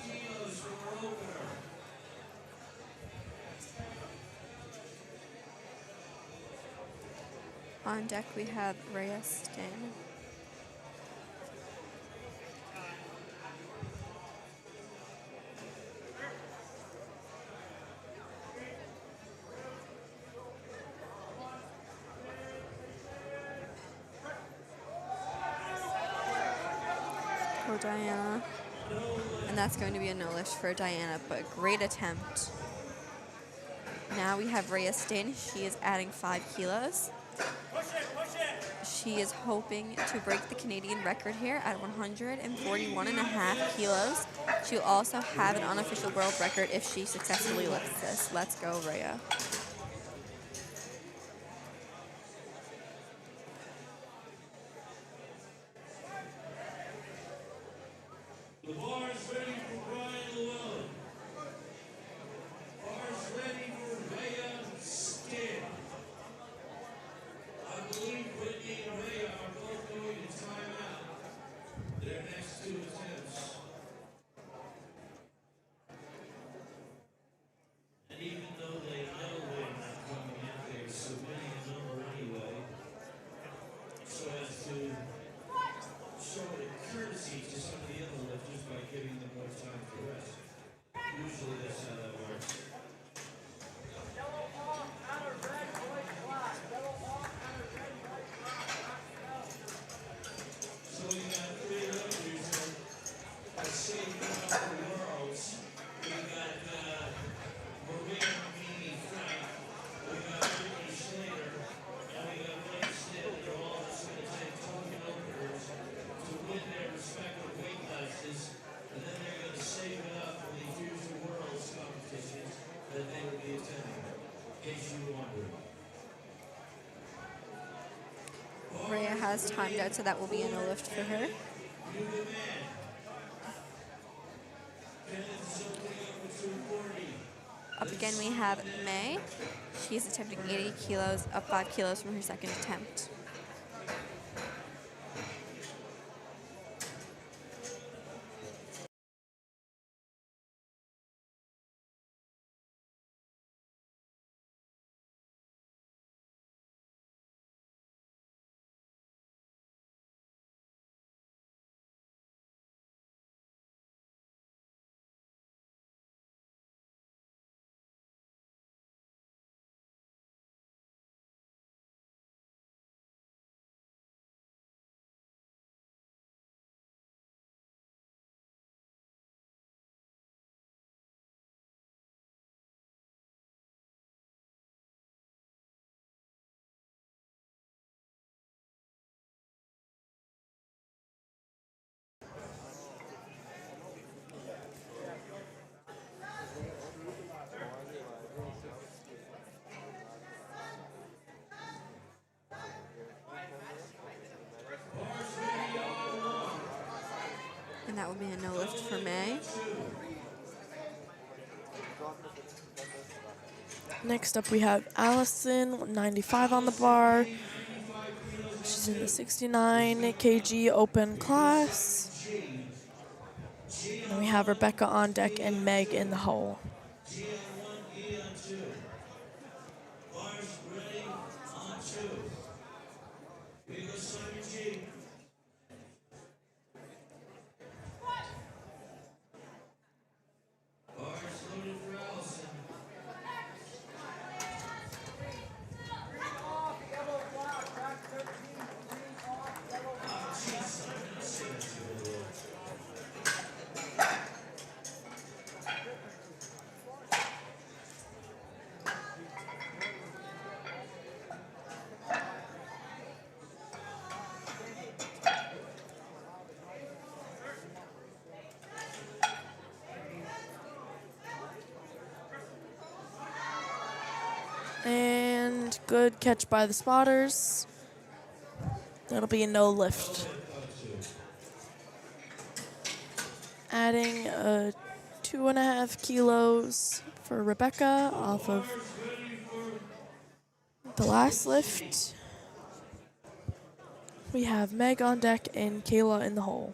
kilos from her opener. On deck, we have Rhea Stin. For Diana. And that's going to be a no lift for Diana, but great attempt. Now we have Rhea Stin. She is adding 5 kilos. She is hoping to break the Canadian record here at 141.5 kilos. She'll also have an unofficial world record if she successfully lifts this. Let's go, Rhea. The bar is ready for Brian Llewellyn. Bar is ready for Rhea Stin. I believe Brittany and Rhea are both going to time out their next 2 attempts. And even though they know has timed out, so that will be a no lift for her. Up again, we have May. She is attempting 80 kilos, up 5 kilos from her second attempt. And that will be a no lift for May. Next up, we have Allison, 95 on the bar. She's in the 69 kg open class. And we have Rebecca on deck and Meg in the hole. And good catch by the spotters. That'll be a no lift. Adding 2.5 kilos for Rebecca off of the last lift. We have Meg on deck and Kayla in the hole.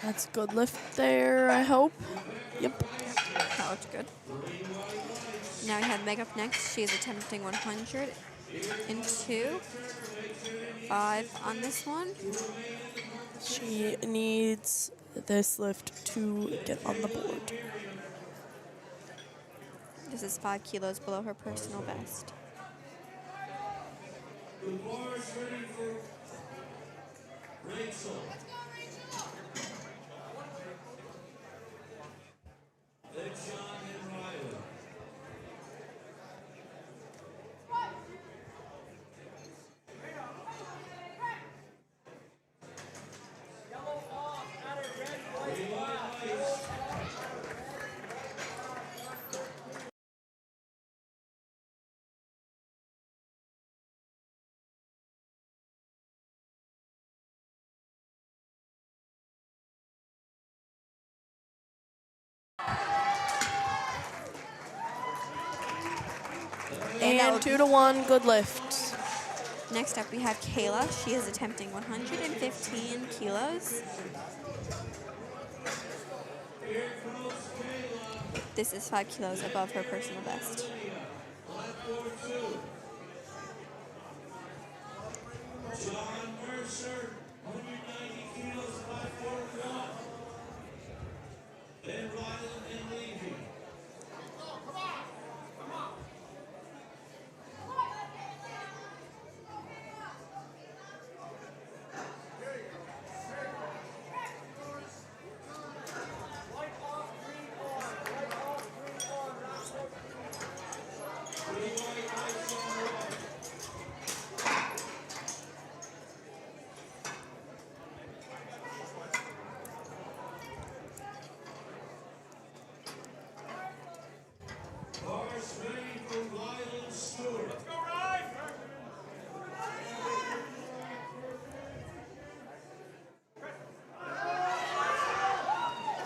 That's a good lift there, I hope. Yep. That looked good. Now we have Meg up next. She is attempting 102. 5 on this one. She needs this lift to get on the board. This is 5 kilos below her personal best. The bar is ready for Rachel. Then John and Riley. And 2-1, good lift. Next up, we have Kayla. She is attempting 115 kilos. This is 5 kilos above her personal best. John Mercer, 190 kilos, 541.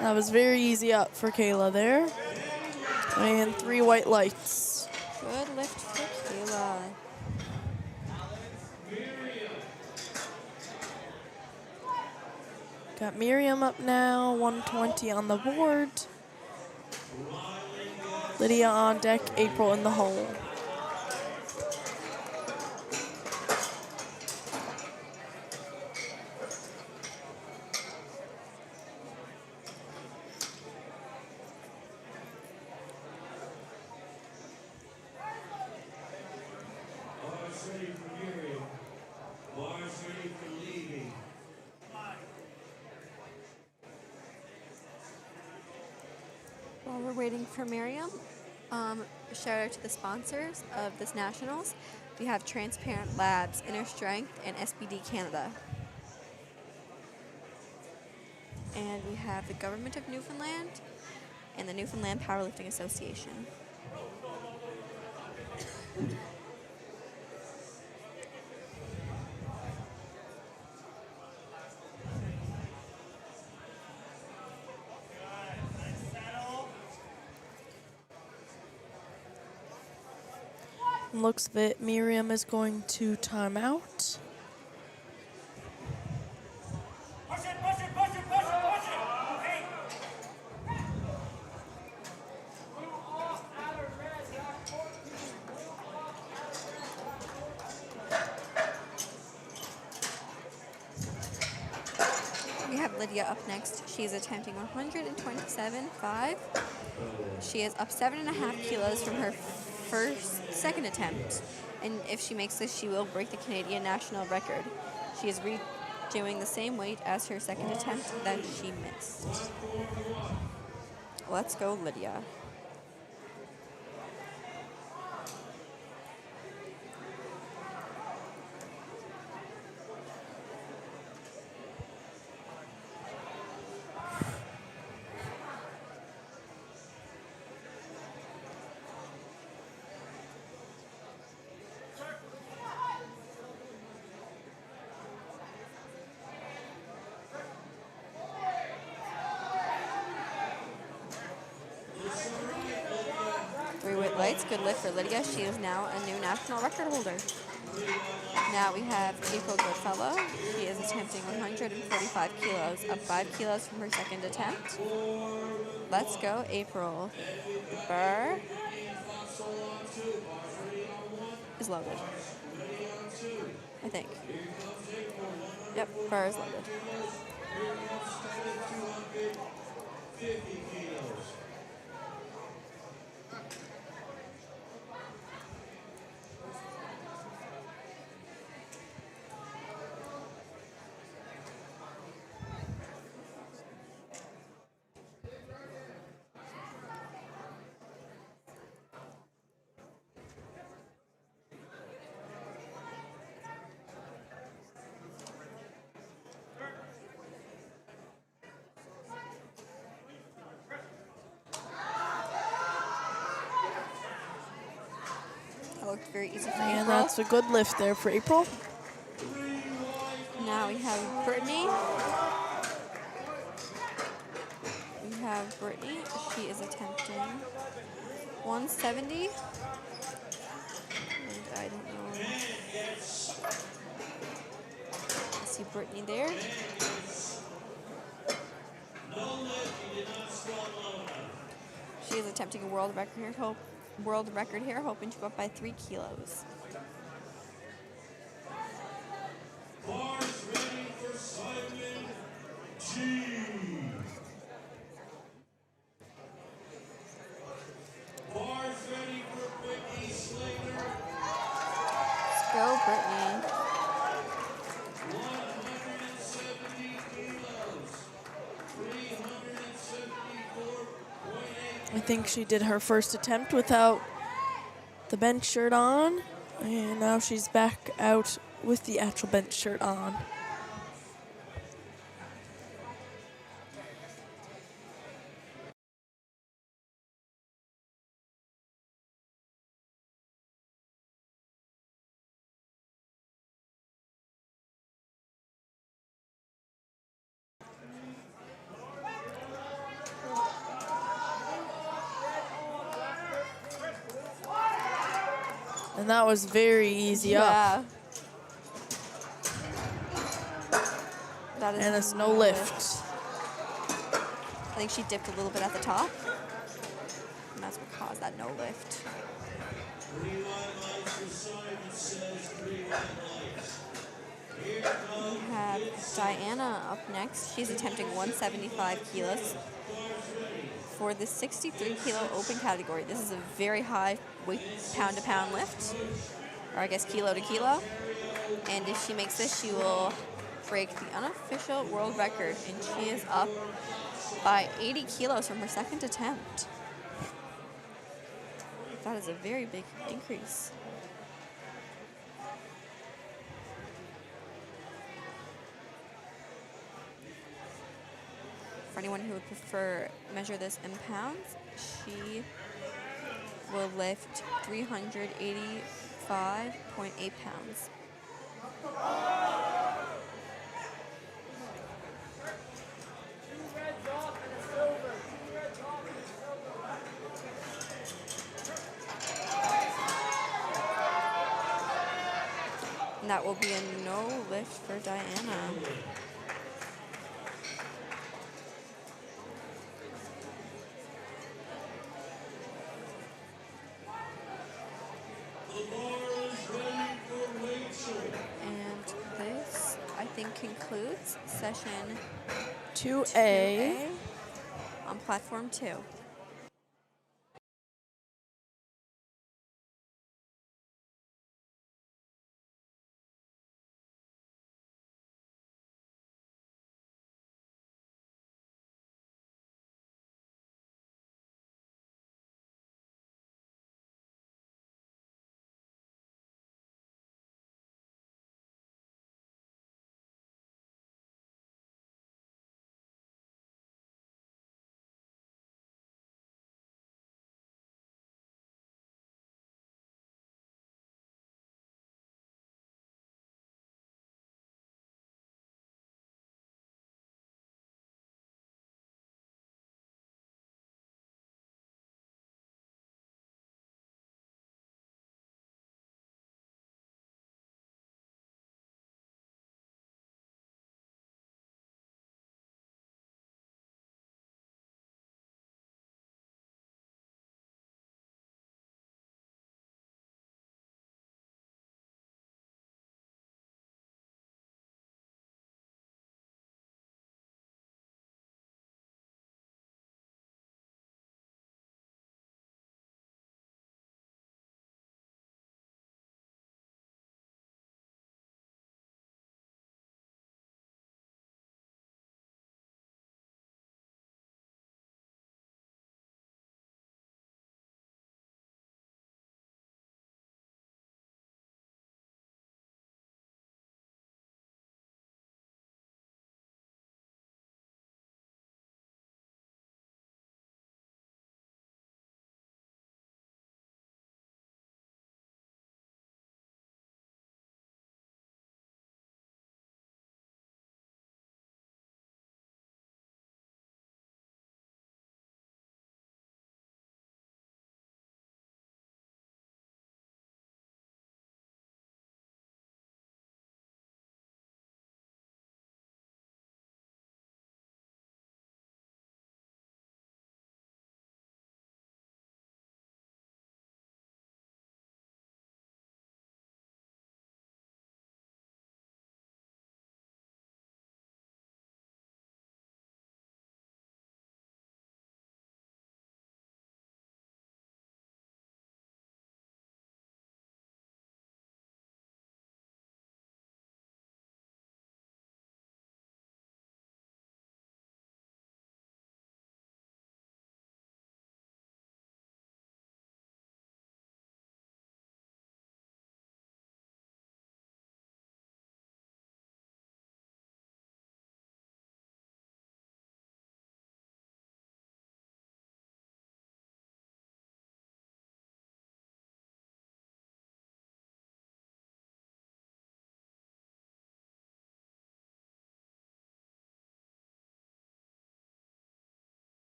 That was very easy up for Kayla there. And 3 white lights. Good lift for Kayla. Got Miriam up now, 120 on the board. Lydia on deck, April in the hole. Bars ready for Miriam. Bars ready for leaving. While we're waiting for Miriam, shout out to the sponsors of this Nationals. We have Transparent Labs, Inner Strength, and SBD Canada. And we have the Government of Newfoundland and the Newfoundland Powerlifting Association. Looks that Miriam is going to time out. Push it, push it, push it, push it, push it. Hey. We have Lydia up next. She is attempting 127.5. She is up 7.5 kilos from her second attempt. And if she makes this, she will break the Canadian national record. She is redoing the same weight as her second attempt that she missed. Let's go, Lydia. Three white lights, good lift for Lydia. She is now a new national record holder. Now we have April Goodfellow. She is attempting 145 kilos, up 5 kilos from her second attempt. Let's go, April. The bar is loaded, I think. Yep, bar is loaded. 50 kilos. That looked very easy for And April. that's a good lift there for April. Now we have Brittany. She is attempting 170. And I don't know. I see Brittany there. She is attempting a world record here, hoping to go up by 3 kilos. Bars ready for Simon G. Bars ready for Whitney Slater. Let's go, Brittany. 170 kilos. 374.8. I think she did her first attempt without the bench shirt on. And now she's back out with the actual bench shirt on. And that was very easy up. Yeah. That is And it's no lift. I think she dipped a little bit at the top. And that's what caused that no lift. Green light lights for Simon says green light lights. Here comes We have Diana up next. She's attempting 175 kilos for the 63 kilo open category. This is a very high weight pound to pound lift, or I guess kilo to kilo. And if she makes this, she will break the unofficial world record, and she is up by 80 kilos from her second attempt. That is a very big increase. For anyone who would prefer measure this in pounds, she will lift 385.8 pounds. And that will be a no lift for Diana. the bar is ready for Rachel. And this, I think, concludes session 2A. on platform 2.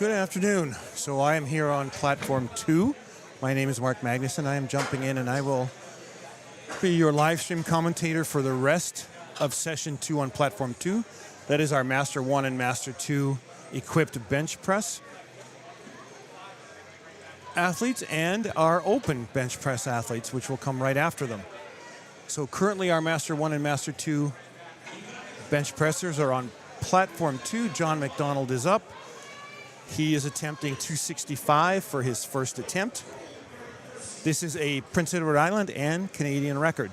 Good afternoon. So I am here on platform 2. My name is Mark Magnuson. I am jumping in and I will be your live stream commentator for the rest of session 2 on platform 2. That is our Master 1 and Master 2 equipped bench press athletes and our open bench press athletes, which will come right after them. So currently our Master 1 and Master 2 bench pressers are on platform 2. John McDonald is up. He is attempting 265 for his first attempt. This is a Prince Edward Island and Canadian record.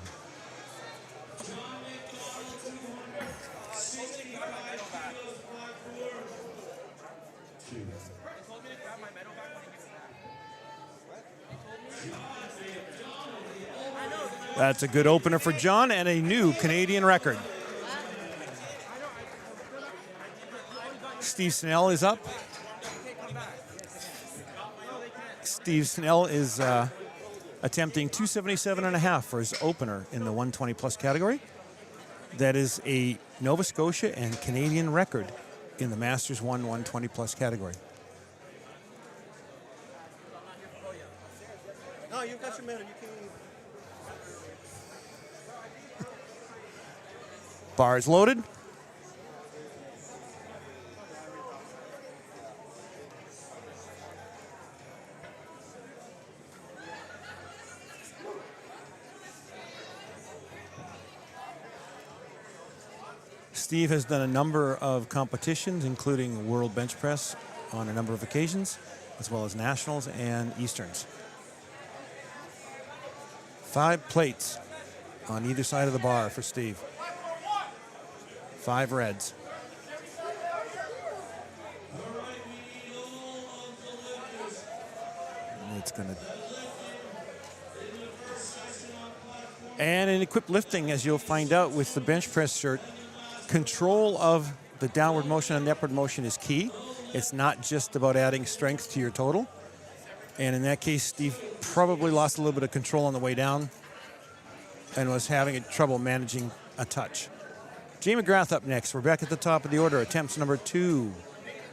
That's a good opener for John and a new Canadian record. Steve Snell is up. Steve Snell is attempting 277.5 for his opener in the 120 plus category. That is a Nova Scotia and Canadian record in the Masters 120 plus category. No, you've got your medal. You can bar is loaded. Steve has done a number of competitions, including World Bench Press on a number of occasions, as well as Nationals and Easterns. 5 plates on either side of the bar for Steve. 5 reds. It's gonna. And in equipped lifting, as you'll find out with the bench press shirt, control of the downward motion and the upward motion is key. It's not just about adding strength to your total. And in that case, Steve probably lost a little bit of control on the way down and was having trouble managing a touch. Jay McGrath up next. We're back at the top of the order. Attempts number 2.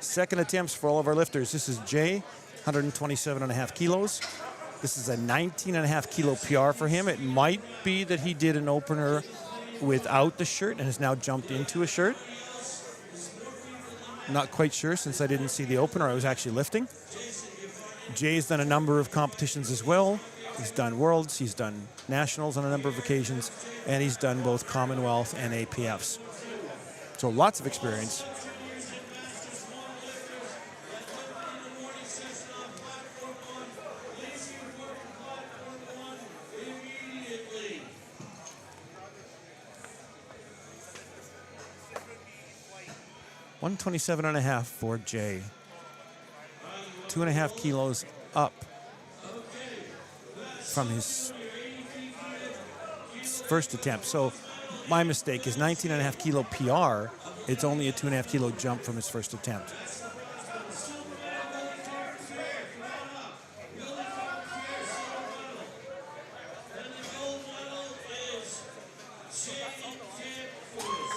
Second attempts for all of our lifters. This is Jay, 127.5 kilos. This is a 19.5 kilo PR for him. It might be that he did an opener without the shirt and has now jumped into a shirt. Not quite sure since I didn't see the opener. I was actually lifting. Jay's done a number of competitions as well. He's done Worlds, he's done Nationals on a number of occasions, and he's done both Commonwealth and APFs. So lots of experience. $127.5 for Jay. 2.5 kilos up from his first attempt. So my mistake is 19.5 kilo PR. It's only a 2.5 kilo jump from his first attempt.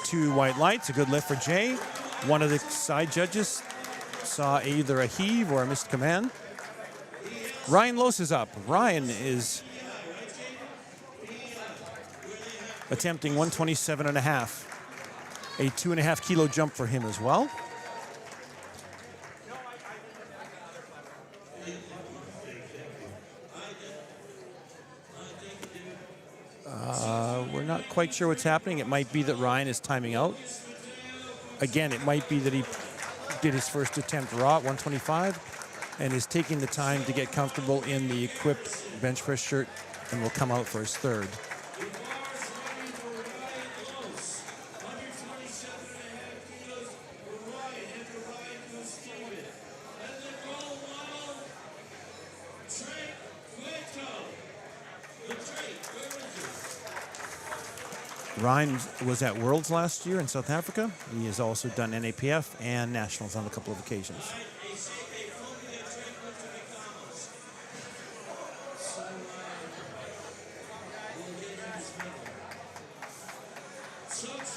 Two white lights, a good lift for Jay. One of the side judges saw either a heave or a missed command. Ryan Lose is up. Ryan is attempting 127.5. A 2.5 kilo jump for him as well. We're not quite sure what's happening. It might be that Ryan is timing out. Again, it might be that he did his first attempt raw at 125 and is taking the time to get comfortable in the equipped bench press shirt and will come out for his third. Ryan was at Worlds last year in South Africa. He has also done NAPF and Nationals on a couple of occasions.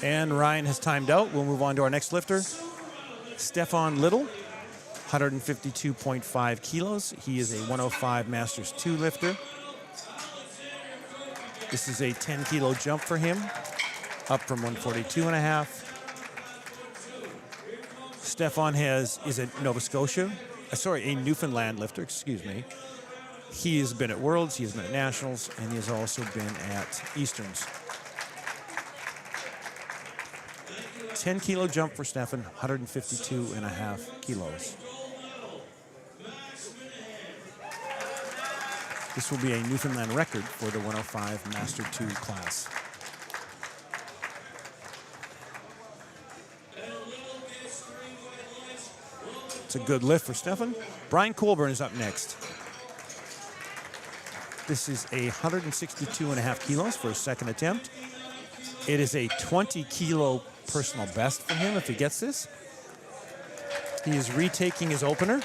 And Ryan has timed out. We'll move on to our next lifter, Stefan Little. 152.5 kilos. He is a 105 Masters 2 lifter. This is a 10 kilo jump for him, up from 142 and a half. Stefan is a a Newfoundland lifter, excuse me. He has been at Worlds, he has been at Nationals, and he has also been at Easterns. 10 kilo jump for Stefan, 152 and a half kilos. This will be a Newfoundland record for the 105 Master 2 class. It's a good lift for Stefan. Brian Colburn is up next. This is a 162 and a half kilos for his second attempt. It is a 20 kilo personal best for him if he gets this. He is retaking his opener.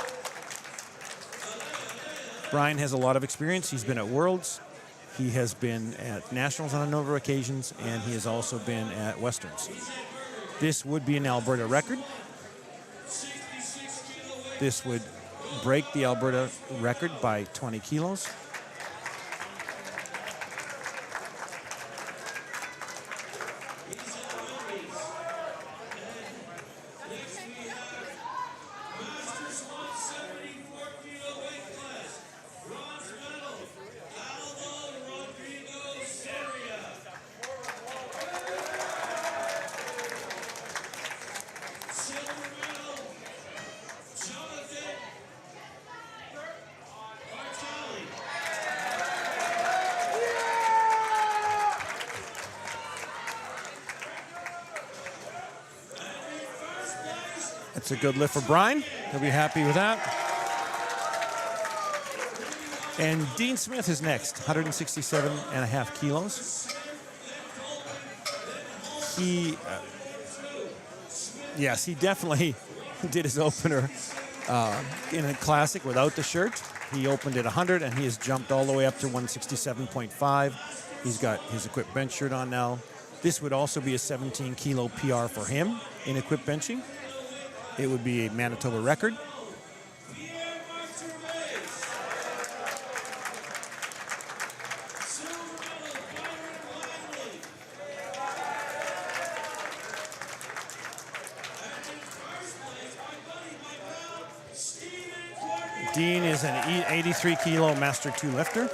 Brian has a lot of experience. He's been at Worlds. He has been at Nationals on a number of occasions, and he has also been at Westerns. This would be an Alberta record. This would break the Alberta record by 20 kilos. It's a good lift for Brian. He'll be happy with that. And Dean Smith is next, 167 and a half kilos. He definitely did his opener in a classic without the shirt. He opened at 100 and he has jumped all the way up to 167.5. He's got his equipped bench shirt on now. This would also be a 17 kilo PR for him in equipped benching. It would be a Manitoba record. Dean is an 83 kilo Master 2 lifter.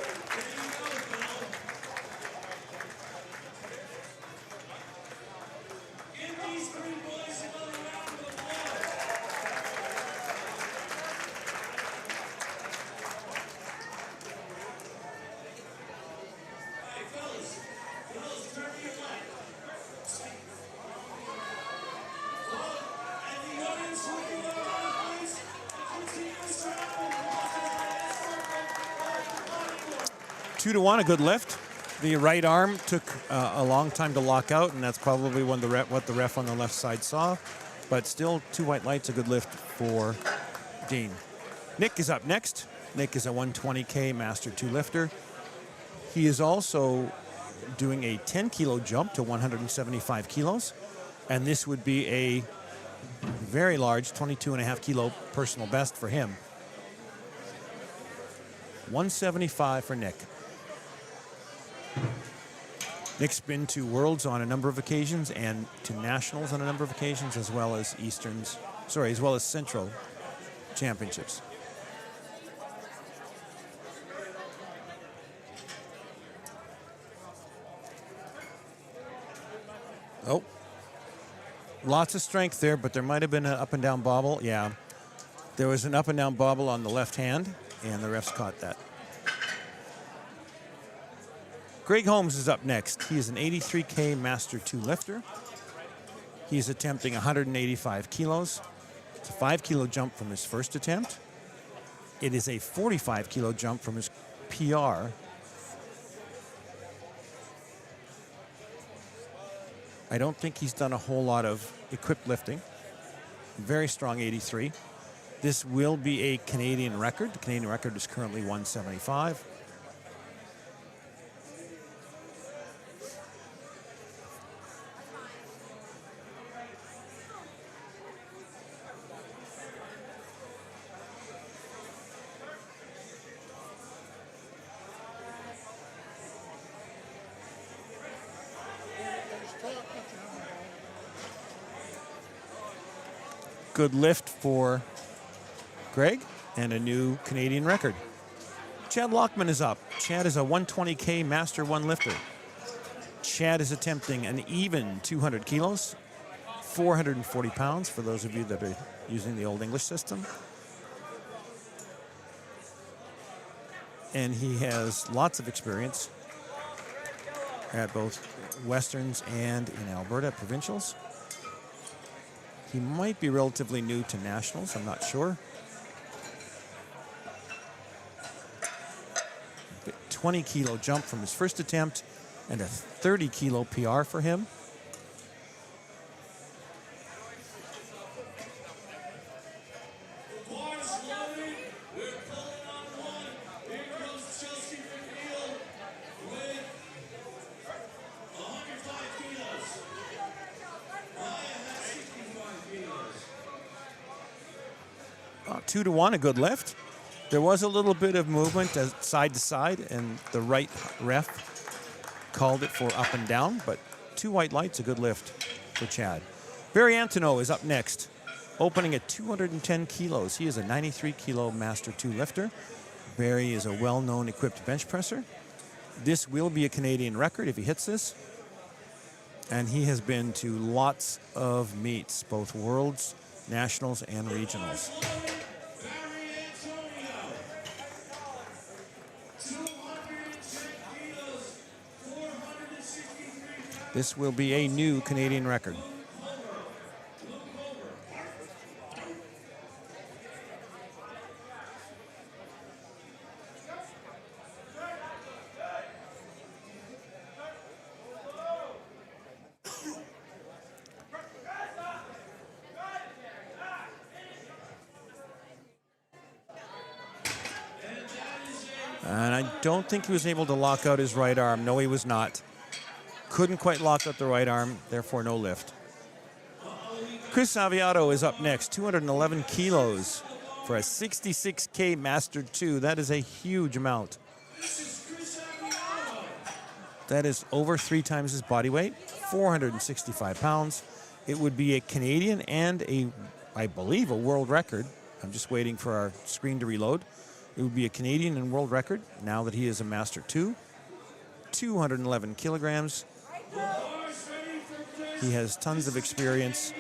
Two to one, a good lift. The right arm took a long time to lock out, and that's probably what the ref on the left side saw. But still, two white lights, a good lift for Dean. Nick is up next. Nick is a 120K Master 2 lifter. He is also doing a 10 kilo jump to 175 kilos. And this would be a very large 22 and a half kilo personal best for him. 175 for Nick. Nick's been to Worlds on a number of occasions and to Nationals on a number of occasions, as well as Central Championships. Oh, lots of strength there, but there might have been an up and down bobble. Yeah, there was an up and down bobble on the left hand, and the refs caught that. Greg Holmes is up next. He is an 83K Master 2 lifter. He's attempting 185 kilos. It's a 5 kilo jump from his first attempt. It is a 45 kilo jump from his PR. I don't think he's done a whole lot of equipped lifting. Very strong 83. This will be a Canadian record. The Canadian record is currently 175. Good lift for Greg and a new Canadian record. Chad Lockman is up. Chad is a 120K Master 1 lifter. Chad is attempting an even 200 kilos, 440 pounds for those of you that are using the Old English system. And he has lots of experience at both Westerns and in Alberta provincials. He might be relatively new to nationals, I'm not sure. 20 kilo jump from his first attempt and a 30 kilo PR for him. About 2-1, a good lift. There was a little bit of movement side to side, and the right ref called it for up and down, but 2 white lights, a good lift for Chad. Barry Antoneau is up next, opening at 210 kilos. He is a 93 kilo Master 2 lifter. Barry is a well-known equipped bench presser. This will be a Canadian record if he hits this. And he has been to lots of meets, both worlds, nationals, and regionals. This will be a new Canadian record. And I don't think he was able to lock out his right arm. No, he was not. Couldn't quite lock out the right arm, therefore no lift. Chris Aviato is up next, 211 kilos for a 66K Master 2. That is a huge amount. That is over 3 times his body weight, 465 pounds. It would be a Canadian and I believe, a world record. I'm just waiting for our screen to reload. It would be a Canadian and world record now that he is a Master 2. 211 kilograms. He has tons of experience.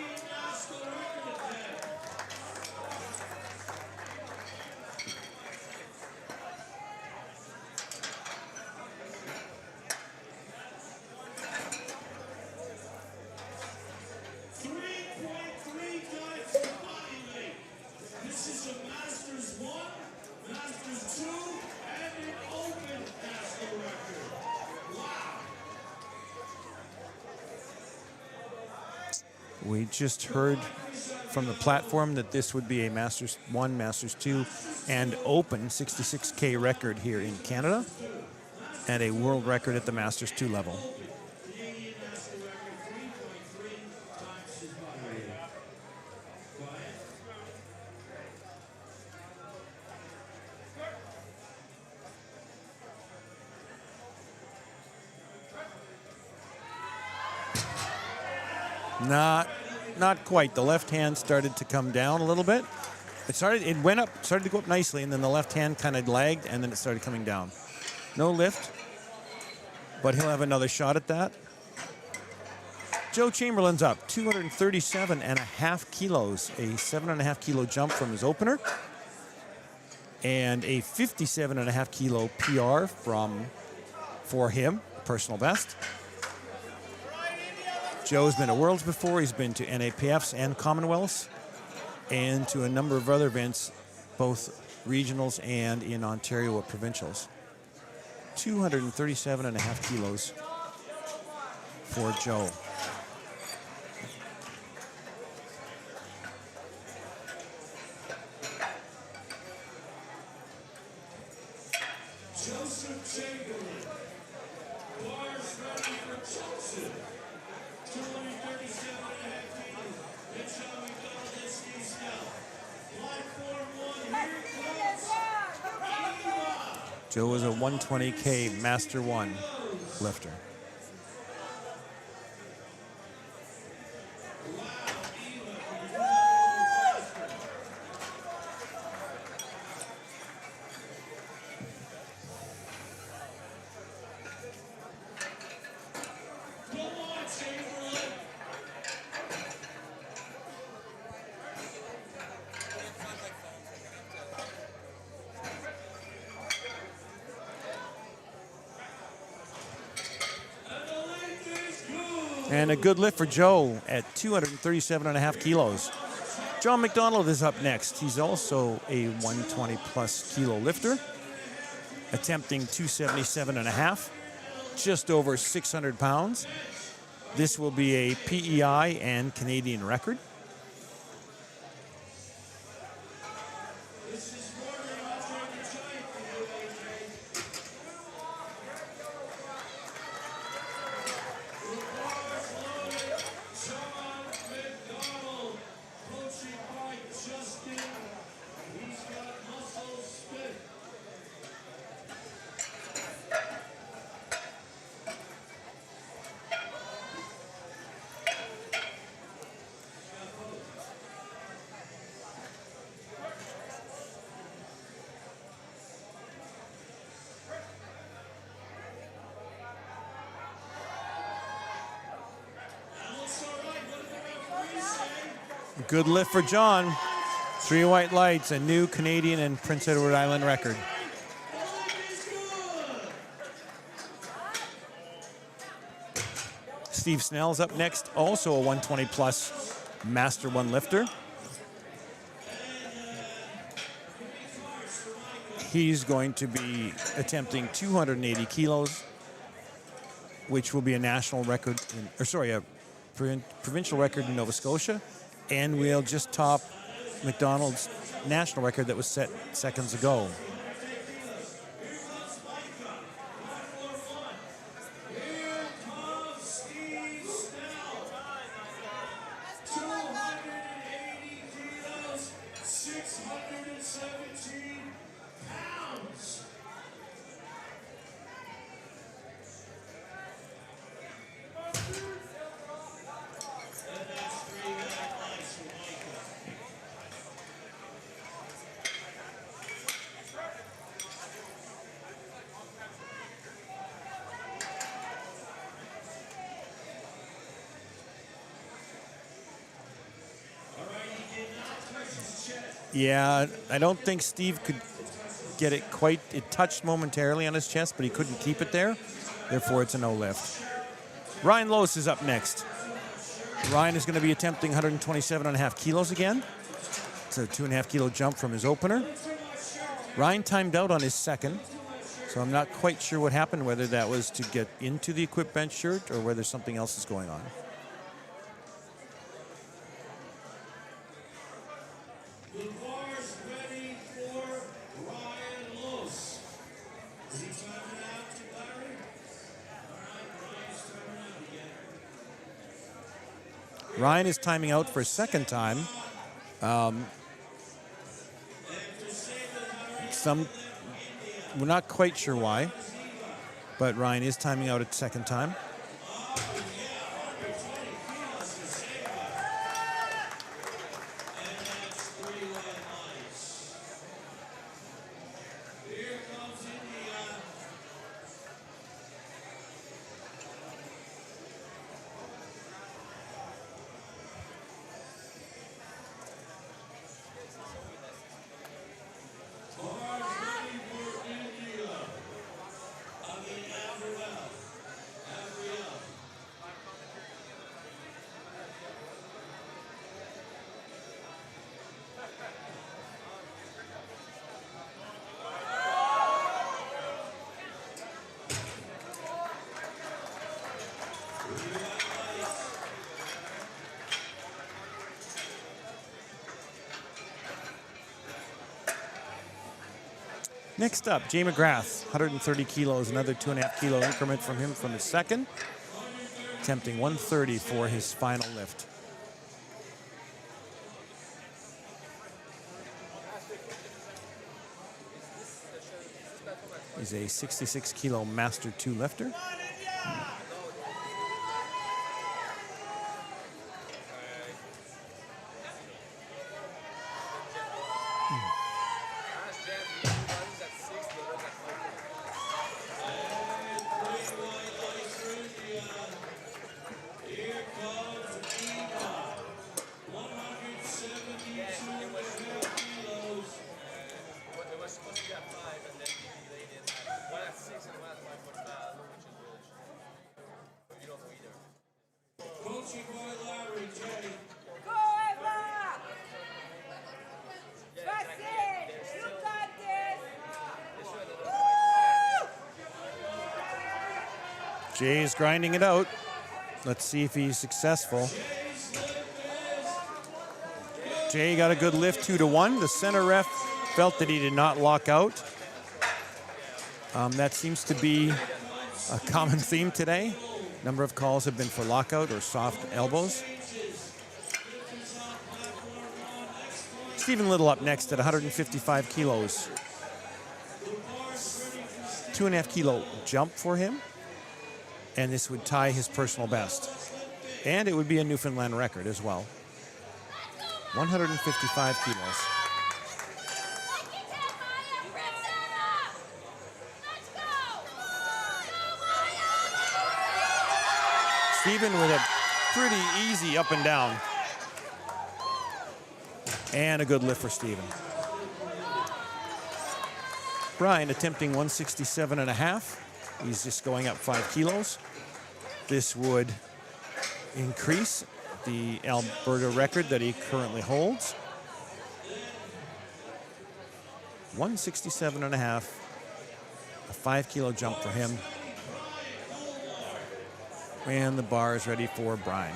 We just heard from the platform that this would be a Masters 1, Masters 2, and Open 66K record here in Canada, and a world record at the Masters 2 level. Not quite. The left hand started to come down a little bit. It went up, started to go up nicely, and then the left hand kind of lagged, and then it started coming down. No lift, but he'll have another shot at that. Joe Chamberlain's up, 237.5 kilos, a 7.5 kilo jump from his opener, and a 57.5 kilo PR for him, personal best. Joe's been to Worlds before. He's been to NAPFs and Commonwealths and to a number of other events, both regionals and in Ontario at provincials. 237.5 kilos for Joe. Joe is a 120K Master 1 lifter. And a good lift for Joe at 237.5 kilos. John McDonald is up next. He's also a 120 plus kilo lifter, attempting 277.5, just over 600 pounds. This will be a PEI and Canadian record. Good lift for John. 3 white lights, a new Canadian and Prince Edward Island record. Steve Snell's up next, also a 120 plus Master 1 lifter. He's going to be attempting 280 kilos, which will be a national record, a provincial record in Nova Scotia. And we'll just top McDonald's national record that was set seconds ago. Yeah, I don't think Steve could get it quite. It touched momentarily on his chest, but he couldn't keep it there. Therefore, it's a no lift. Ryan Loos is up next. Ryan is going to be attempting 127.5 kilos again. It's a 2.5 kilo jump from his opener. Ryan timed out on his second, so I'm not quite sure what happened, whether that was to get into the equipped bench shirt or whether something else is going on. Ryan is timing out for a second time. We're not quite sure why, but Ryan is timing out a second time. Next up, Jay McGrath, 130 kilos, another 2.5 kilo increment from him from his second, attempting 130 for his final lift. He's a 66 kilo Master 2 lifter. Here comes Eva. 172.5 kilos. It was supposed to be at 5, and then they did one at 6 and one at 5.5, which is really shit. You don't know either. Coaching by Larry J. Go, Eva! That's it! You got this! Woo! Jay's grinding it out. Let's see if he's successful. Jay got a good lift, 2-1. The center ref felt that he did not lock out. That seems to be a common theme today. Number of calls have been for lockout or soft elbows. Stephen Little up next at 155 kilos. 2.5 kilo jump for him. And this would tie his personal best. And it would be a Newfoundland record as well. 155 kilos. Stephen with a pretty easy up and down. And a good lift for Stephen. Brian attempting 167.5. He's just going up 5 kilos. This would increase the Alberta record that he currently holds. 167.5. A 5 kilo jump for him. And the bar is ready for Brian.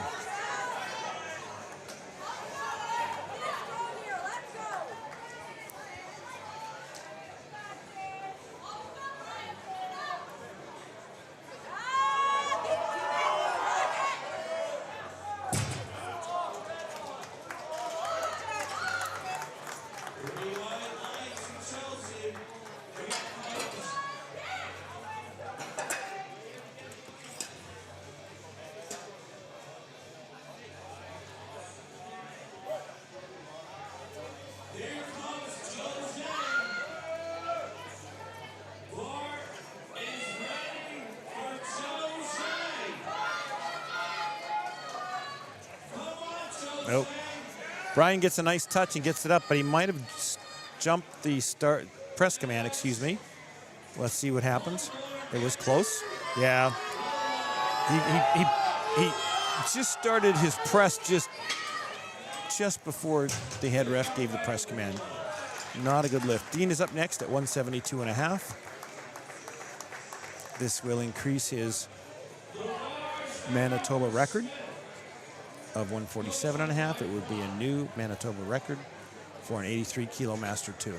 Nope. Brian gets a nice touch and gets it up, but he might have jumped the start press command, excuse me. Let's see what happens. It was close. Yeah. He just started his press just before the head ref gave the press command. Not a good lift. Dean is up next at 172.5. This will increase his Manitoba record of 147.5. It would be a new Manitoba record for an 83 kilo Master 2.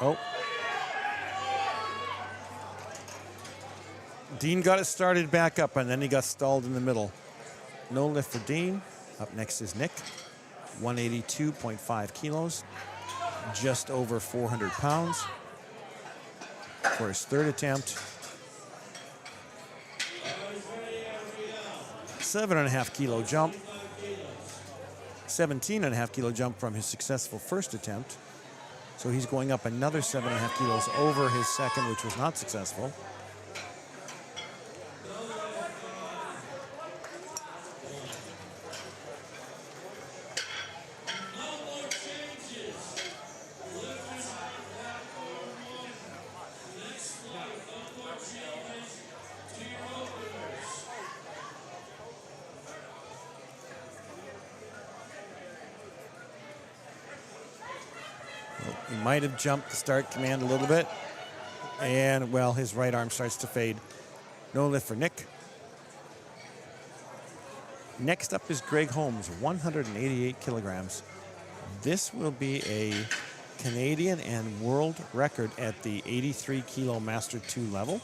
Oh. Dean got it started back up, and then he got stalled in the middle. No lift for Dean. Up next is Nick, 182.5 kilos, just over 400 pounds for his third attempt. 7.5 kilo jump. 17.5 kilo jump from his successful first attempt. So he's going up another 7.5 kilos over his second, which was not successful. He might have jumped the start command a little bit. And, well, his right arm starts to fade. No lift for Nick. Next up is Greg Holmes, 188 kilograms. This will be a Canadian and world record at the 83 kilo Master 2 level.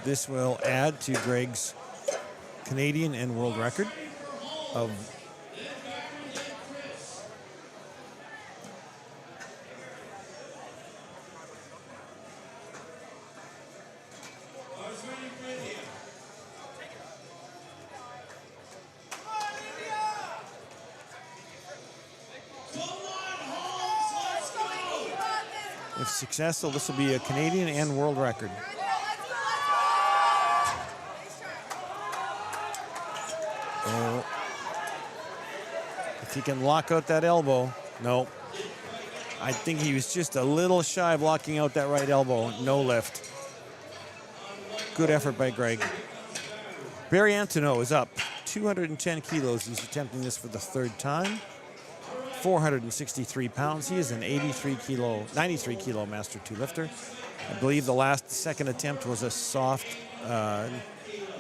This will add to Greg's Canadian and world record of if successful, this will be a Canadian and world record. Oh. If he can lock out that elbow, no. I think he was just a little shy of locking out that right elbow. No lift. Good effort by Greg. Barry Antoneau is up 210 kilos. He's attempting this for the third time. 463 pounds. He is an 93 kilo Master 2 lifter. I believe the second attempt was a soft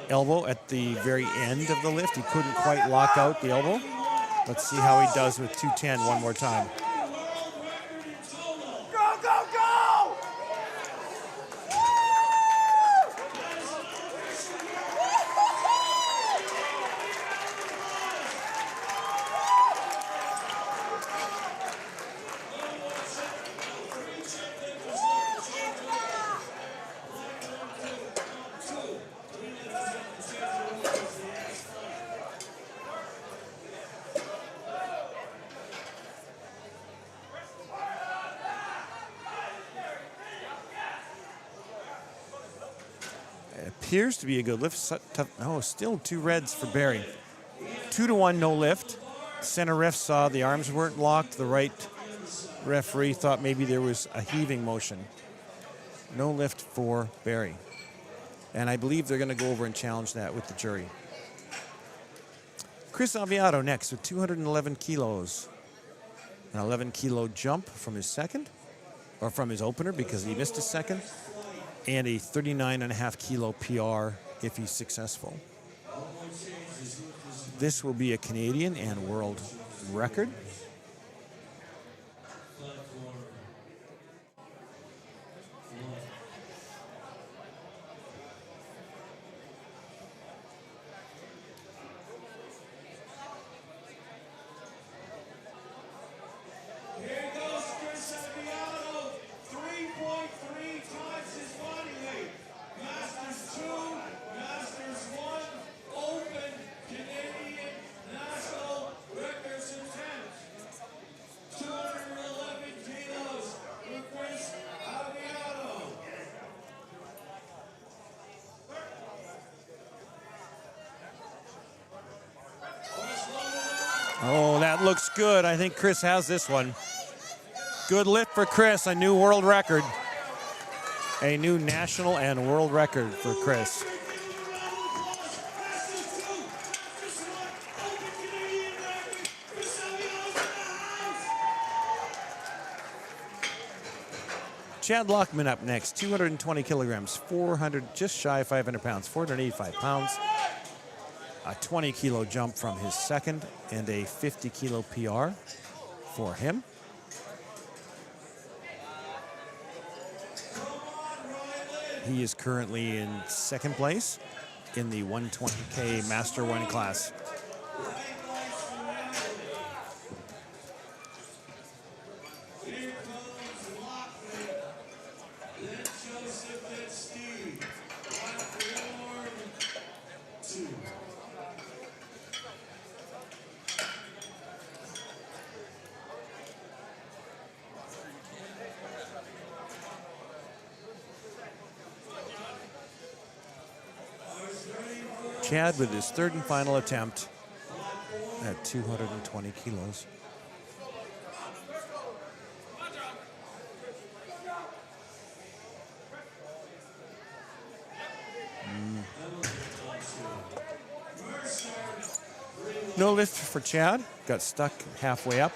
elbow at the very end of the lift. He couldn't quite lock out the elbow. Let's see how he does with 210 one more time. Go, go, go! Appears to be a good lift. No, still 2 reds for Barry. 2-1, no lift. Center ref saw the arms weren't locked. The right referee thought maybe there was a heaving motion. No lift for Barry. And I believe they're going to go over and challenge that with the jury. Chris Aviato next with 211 kilos. An 11 kilo jump from his second, or from his opener because he missed his second. And a 39.5 kilo PR if he's successful. This will be a Canadian and world record. Here goes Chris Aviato, 3.3 times his body weight. Masters 2, Masters 1, Open, Canadian, National Records attempt. 211 kilos for Chris Aviato. Oh, that looks good. I think Chris has this one. Good lift for Chris, a new world record. A new national and world record for Chris. Chad Lockman up next, 220 kilograms, 400, just shy of 500 pounds, 485 pounds. A 20 kilo jump from his second and a 50 kilo PR for him. He is currently in second place in the 120K Master 1 class. Chad with his third and final attempt at 220 kilos. No lift for Chad. Got stuck halfway up.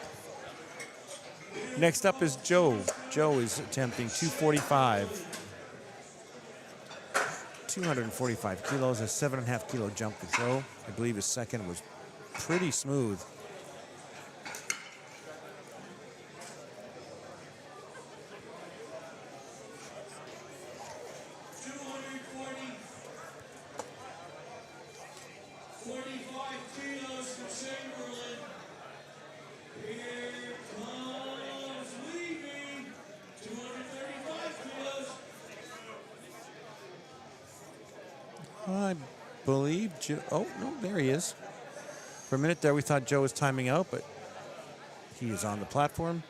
Next up is Joe. Joe is attempting 245. 245 kilos, a 7.5 kilo jump for Joe. I believe his second was pretty smooth. I believe Joe. Oh, no, there he is. For a minute there, we thought Joe was timing out, but he is on the platform.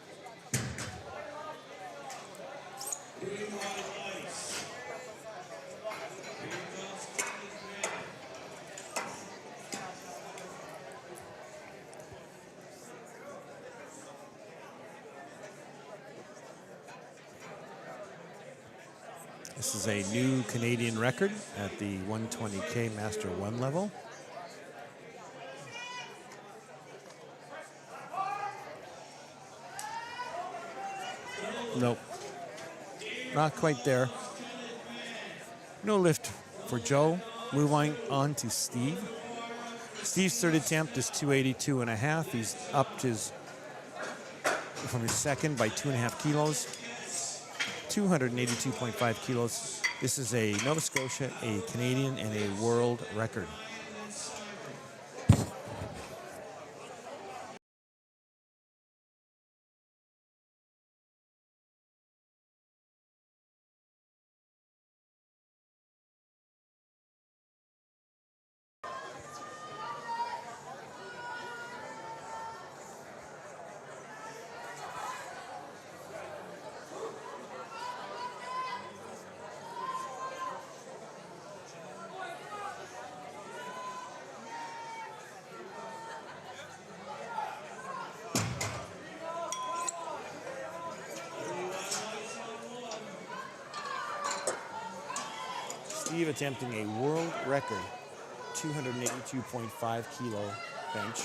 This is a new Canadian record at the 120K Master 1 level. Nope. Not quite there. No lift for Joe. Moving on to Steve. Steve's third attempt is 282.5. He's upped his from his second by 2.5 kilos. 282.5 kilos. This is a Nova Scotia, a Canadian, and a world record. Steve attempting a world record 282.5 kilo bench.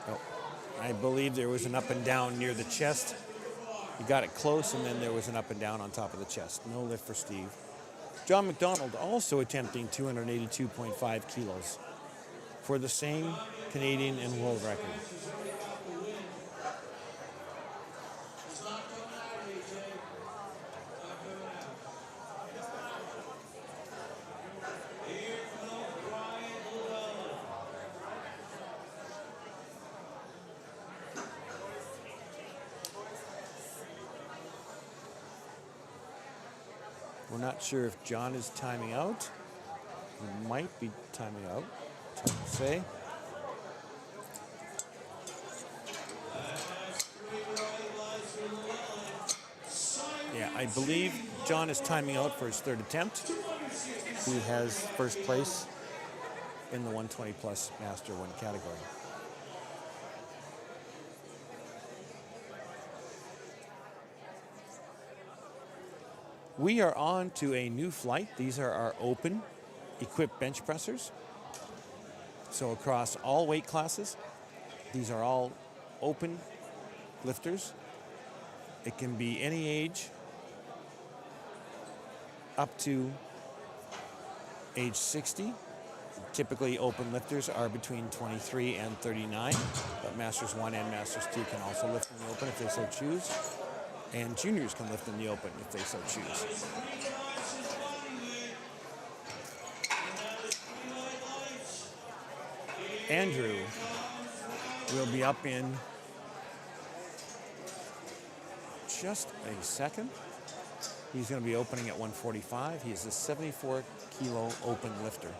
Oh, I believe there was an up and down near the chest. He got it close, and then there was an up and down on top of the chest. No lift for Steve. John McDonald also attempting 282.5 kilos for the same Canadian and world record. We're not sure if John is timing out. He might be timing out. It's hard to say. Yeah, I believe John is timing out for his third attempt. He has first place in the 120 plus Master 1 category. We are on to a new flight. These are our open equipped bench pressers. So across all weight classes, these are all open lifters. It can be any age up to age 60. Typically open lifters are between 23 and 39, but Masters 1 and Masters 2 can also lift in the open if they so choose. And juniors can lift in the open if they so choose. Andrew will be up in just a second. He's going to be opening at 145. He is a 74 kilo open lifter.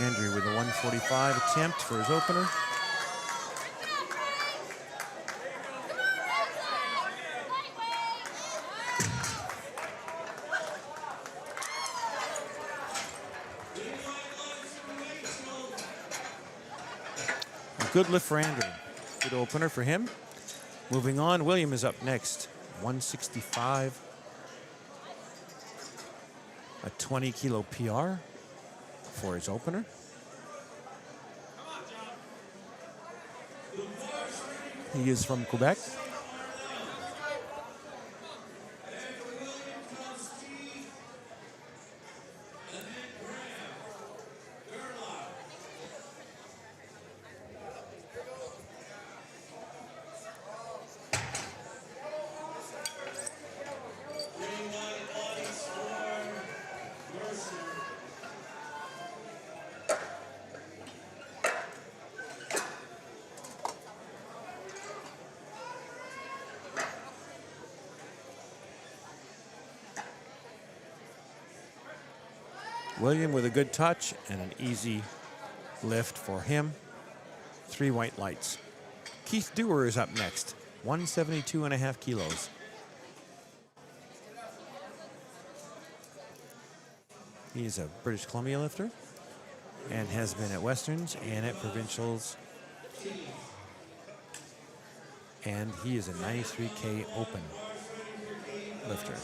Andrew with a 145 attempt for his opener. A good lift for Andrew. Good opener for him. Moving on, William is up next. 165. A 20 kilo PR for his opener. He is from Quebec. William with a good touch and an easy lift for him. 3 white lights. Keith Dewar is up next. 172.5 kilos. He is a British Columbia lifter and has been at Westerns and at Provincials. And he is a 93K open lifter.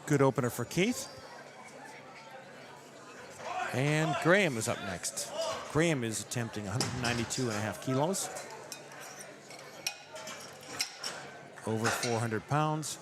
Good opener for Keith. And Graham is up next. Graham is attempting 192.5 kilos. Over 400 pounds.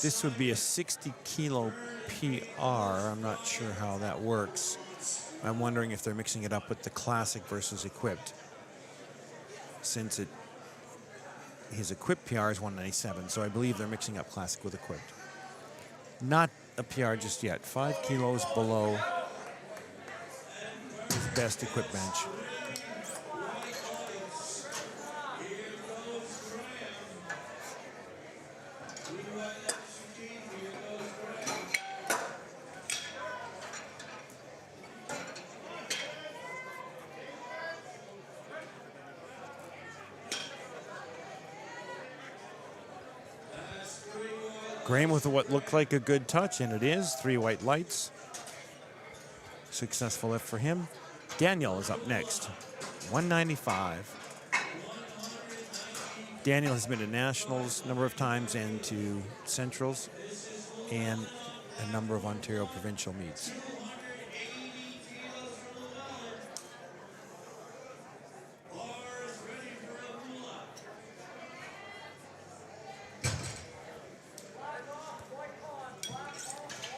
This would be a 60 kilo PR. I'm not sure how that works. I'm wondering if they're mixing it up with the classic versus equipped. Since his equipped PR is 197, so I believe they're mixing up classic with equipped. Not a PR just yet. 5 kilos below his best equipped bench. Graham with what looked like a good touch, and it is. 3 white lights. Successful lift for him. Daniel is up next. 195. Daniel has been to nationals a number of times and to centrals and a number of Ontario provincial meets.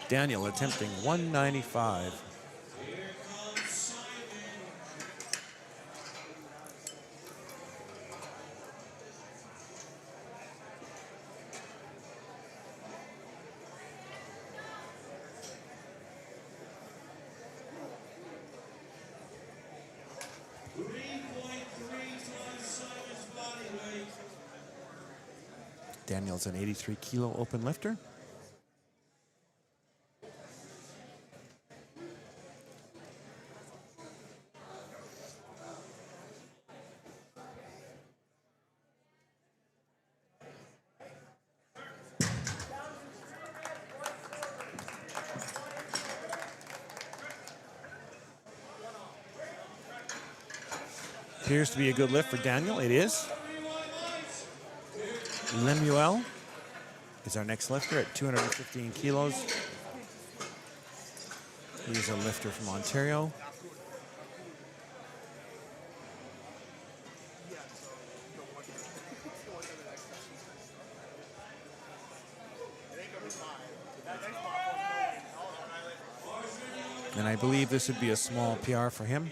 Daniel attempting 195. Daniel's an 83 kilo open lifter. Appears to be a good lift for Daniel. It is. Lemuel is our next lifter at 215 kilos. He's a lifter from Ontario. And I believe this would be a small PR for him.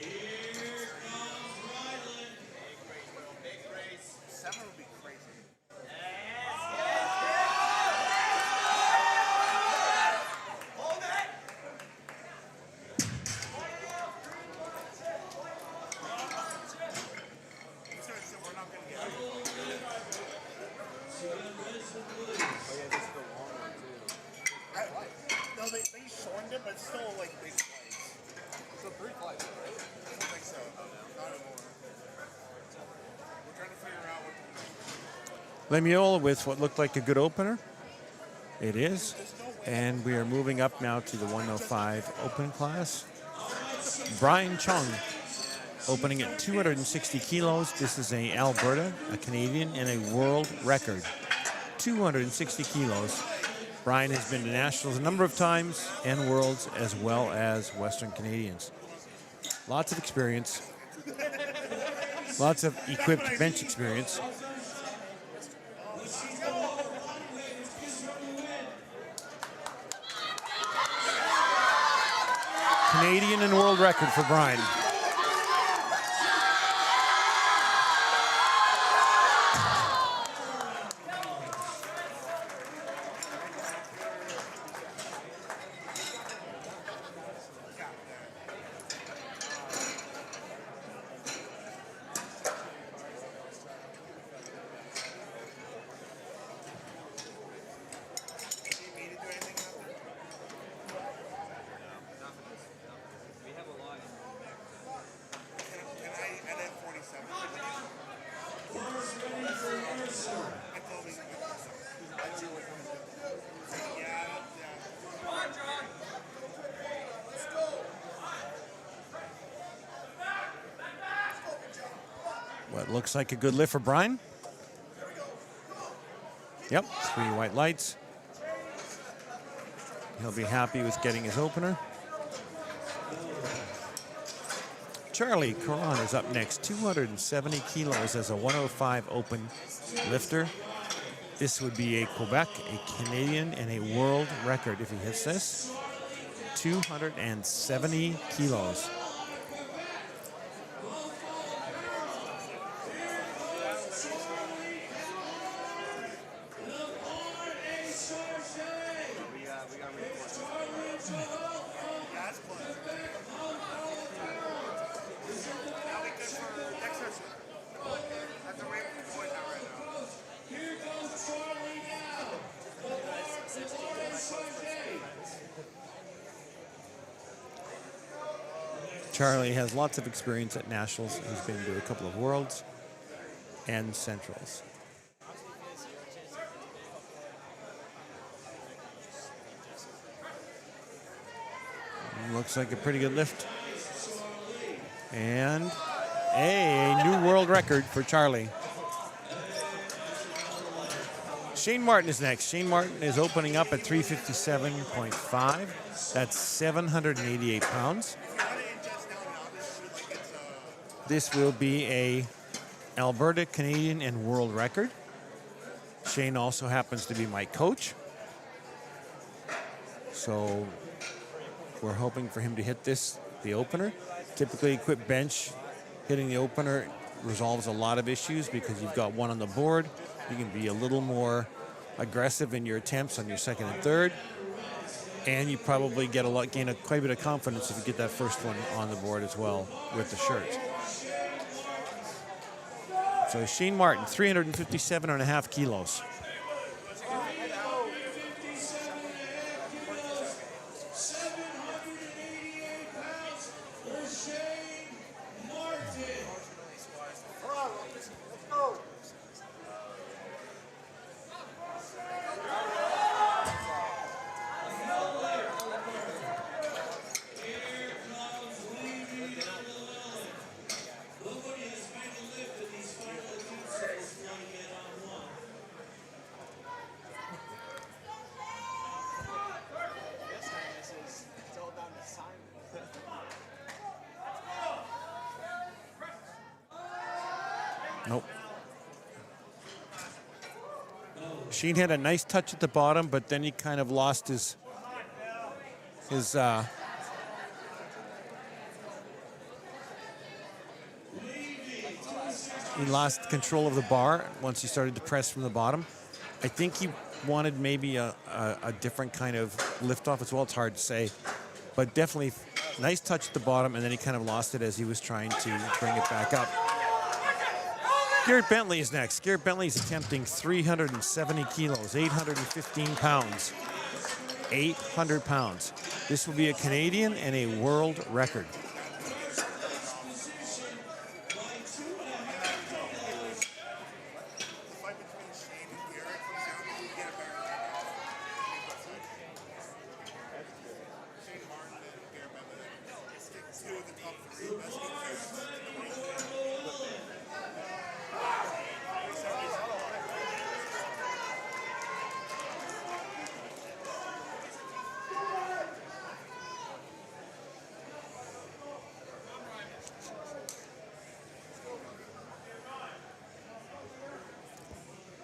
No, they shortened it, but it's still like big flights. So 3 flights, right? I don't think so. Not anymore. We're trying to figure out what. Lemuel with what looked like a good opener. It is. And we are moving up now to the 105 open class. Brian Chung opening at 260 kilos. This is a Alberta, a Canadian, and a world record. 260 kilos. Brian has been to nationals a number of times and worlds as well as Western Canadians. Lots of experience. Lots of equipped bench experience. Canadian and world record for Brian. What looks like a good lift for Brian. Yep, 3 white lights. He'll be happy with getting his opener. Charlie Caron is up next, 270 kilos as a 105 open lifter. This would be a Quebec, a Canadian, and a world record if he hits this. 270 kilos. Charlie has lots of experience at nationals. He's been to a couple of worlds and centrals. Looks like a pretty good lift. And a new world record for Charlie. Shane Martin is next. Shane Martin is opening up at 357.5. That's 788 pounds. This will be a Alberta, Canadian, and world record. Shane also happens to be my coach. So we're hoping for him to hit this, the opener. Typically, equipped bench, hitting the opener resolves a lot of issues because you've got one on the board. You can be a little more aggressive in your attempts on your second and third. And you probably get gain quite a bit of confidence if you get that first one on the board as well with the shirt. So Shane Martin, 357.5 kilos. Nope. Sheen had a nice touch at the bottom, but then he kind of lost his he lost control of the bar once he started to press from the bottom. I think he wanted maybe a different kind of liftoff as well. It's hard to say, but definitely nice touch at the bottom, and then he kind of lost it as he was trying to bring it back up. Garrett Bentley is next. Garrett Bentley is attempting 370 kilos, 815 pounds. 800 pounds. This will be a Canadian and a world record.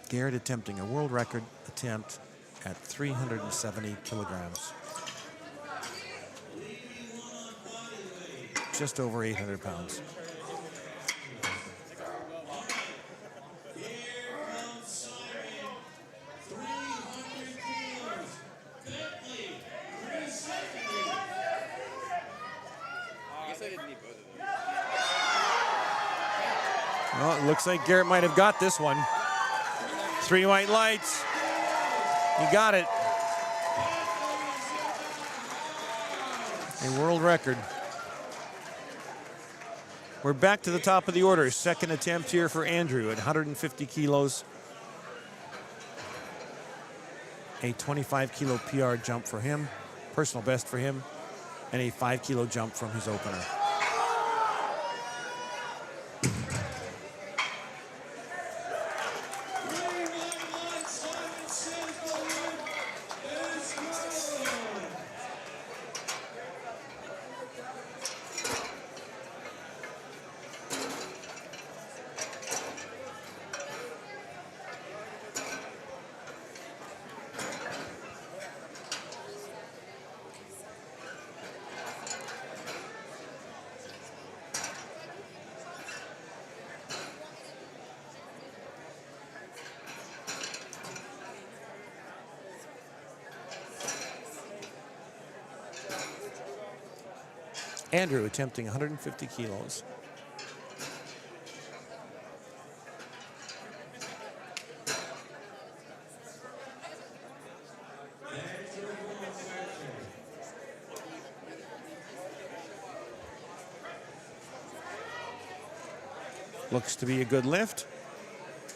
Garrett attempting a world record attempt at 370 kilograms. Just over 800 pounds. Well, it looks like Garrett might have got this one. 3 white lights. He got it. A world record. We're back to the top of the order. Second attempt here for Andrew at 150 kilos. A 25 kilo PR jump for him, personal best for him, and a 5 kilo jump from his opener. Andrew attempting 150 kilos. Looks to be a good lift,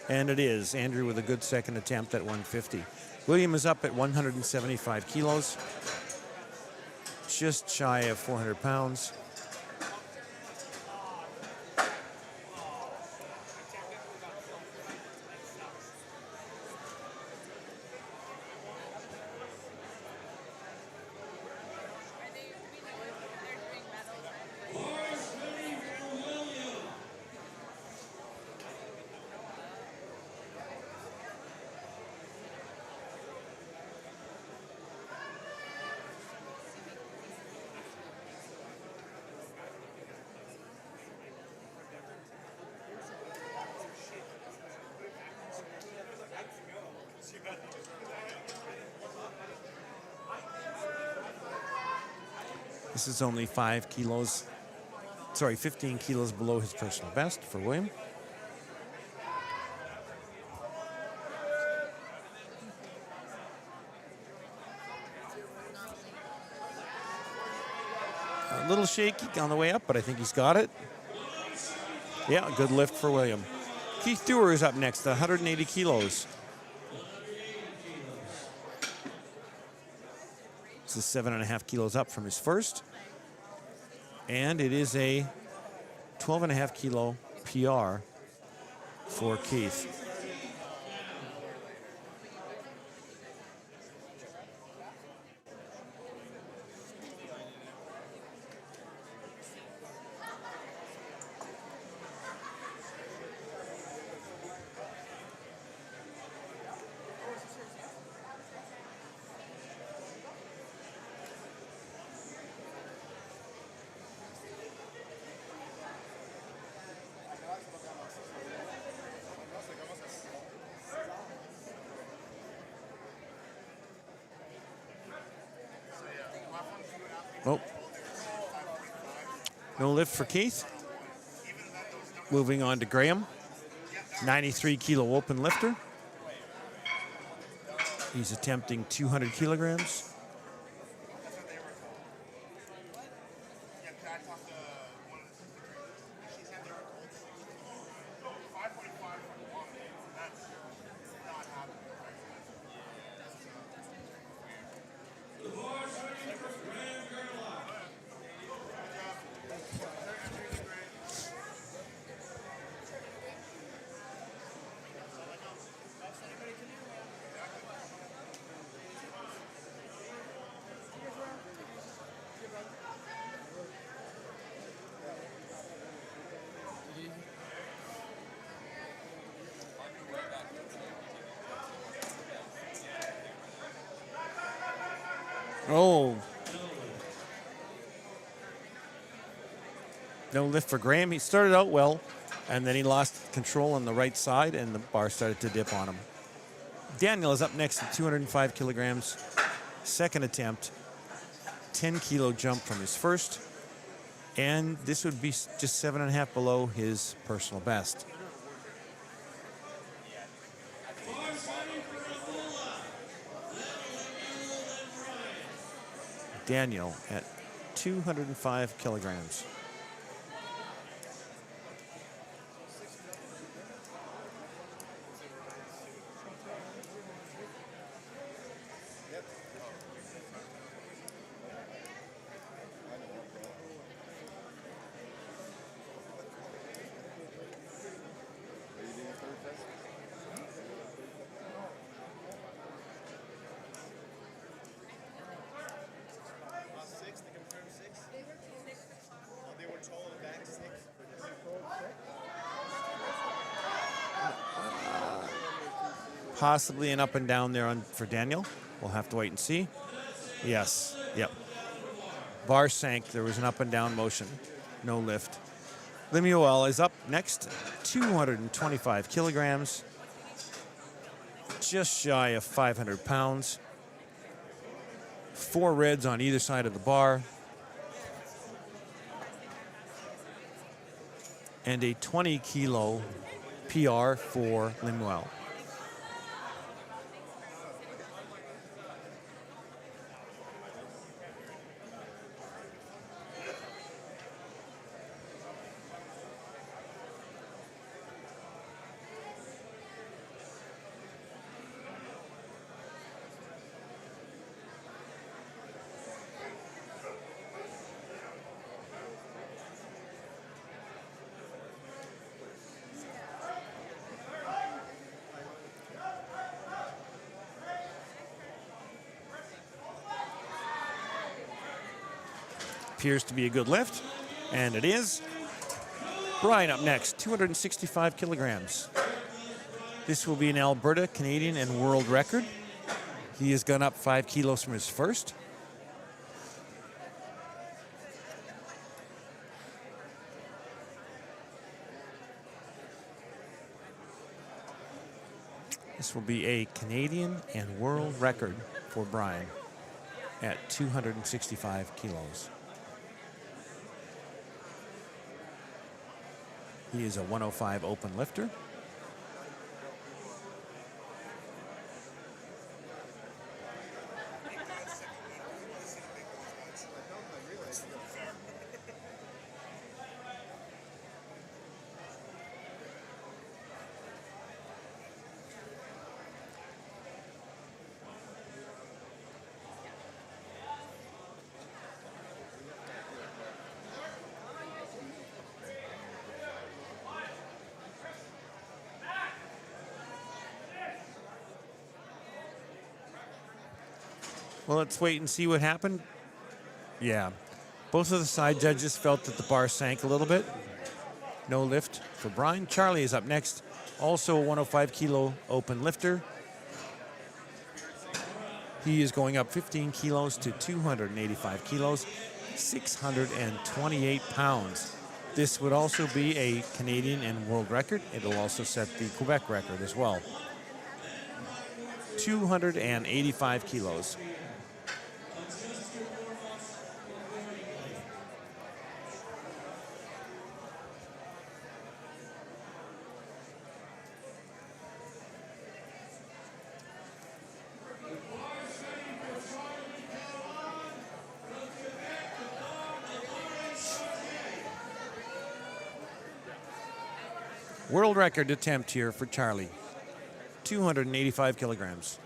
and it is. Andrew with a good second attempt at 150. William is up at 175 kilos. Just shy of 400 pounds. This is only 15 kilos below his personal best for William. A little shaky on the way up, but I think he's got it. Yeah, good lift for William. Keith Dewar is up next at 180 kilos. This is 7.5 kilos up from his first. And it is a 12.5 kilo PR for Keith. Oh. No lift for Keith. Moving on to Graham. 93 kilo open lifter. He's attempting 200 kilograms. Oh. No lift for Graham. He started out well, and then he lost control on the right side, and the bar started to dip on him. Daniel is up next at 205 kilograms. Second attempt. 10 kilo jump from his first. And this would be just 7.5 below his personal best. Daniel at 205 kilograms. Possibly an up and down there for Daniel. We'll have to wait and see. Yes, yep. Bar sank. There was an up and down motion. No lift. Lemuel is up next. 225 kilograms. Just shy of 500 pounds. 4 reds on either side of the bar. And a 20 kilo PR for Lemuel. Appears to be a good lift, and it is. Brian up next, 265 kilograms. This will be an Alberta, Canadian, and world record. He has gone up 5 kilos from his first. This will be a Canadian and world record for Brian at 265 kilos. He is a 105 open lifter. Well, let's wait and see what happened. Yeah. Both of the side judges felt that the bar sank a little bit. No lift for Brian. Charlie is up next. Also a 105 kilo open lifter. He is going up 15 kilos to 285 kilos, 628 pounds. This would also be a Canadian and world record. It'll also set the Quebec record as well. 285 kilos. World record attempt here for Charlie. 285 kilograms.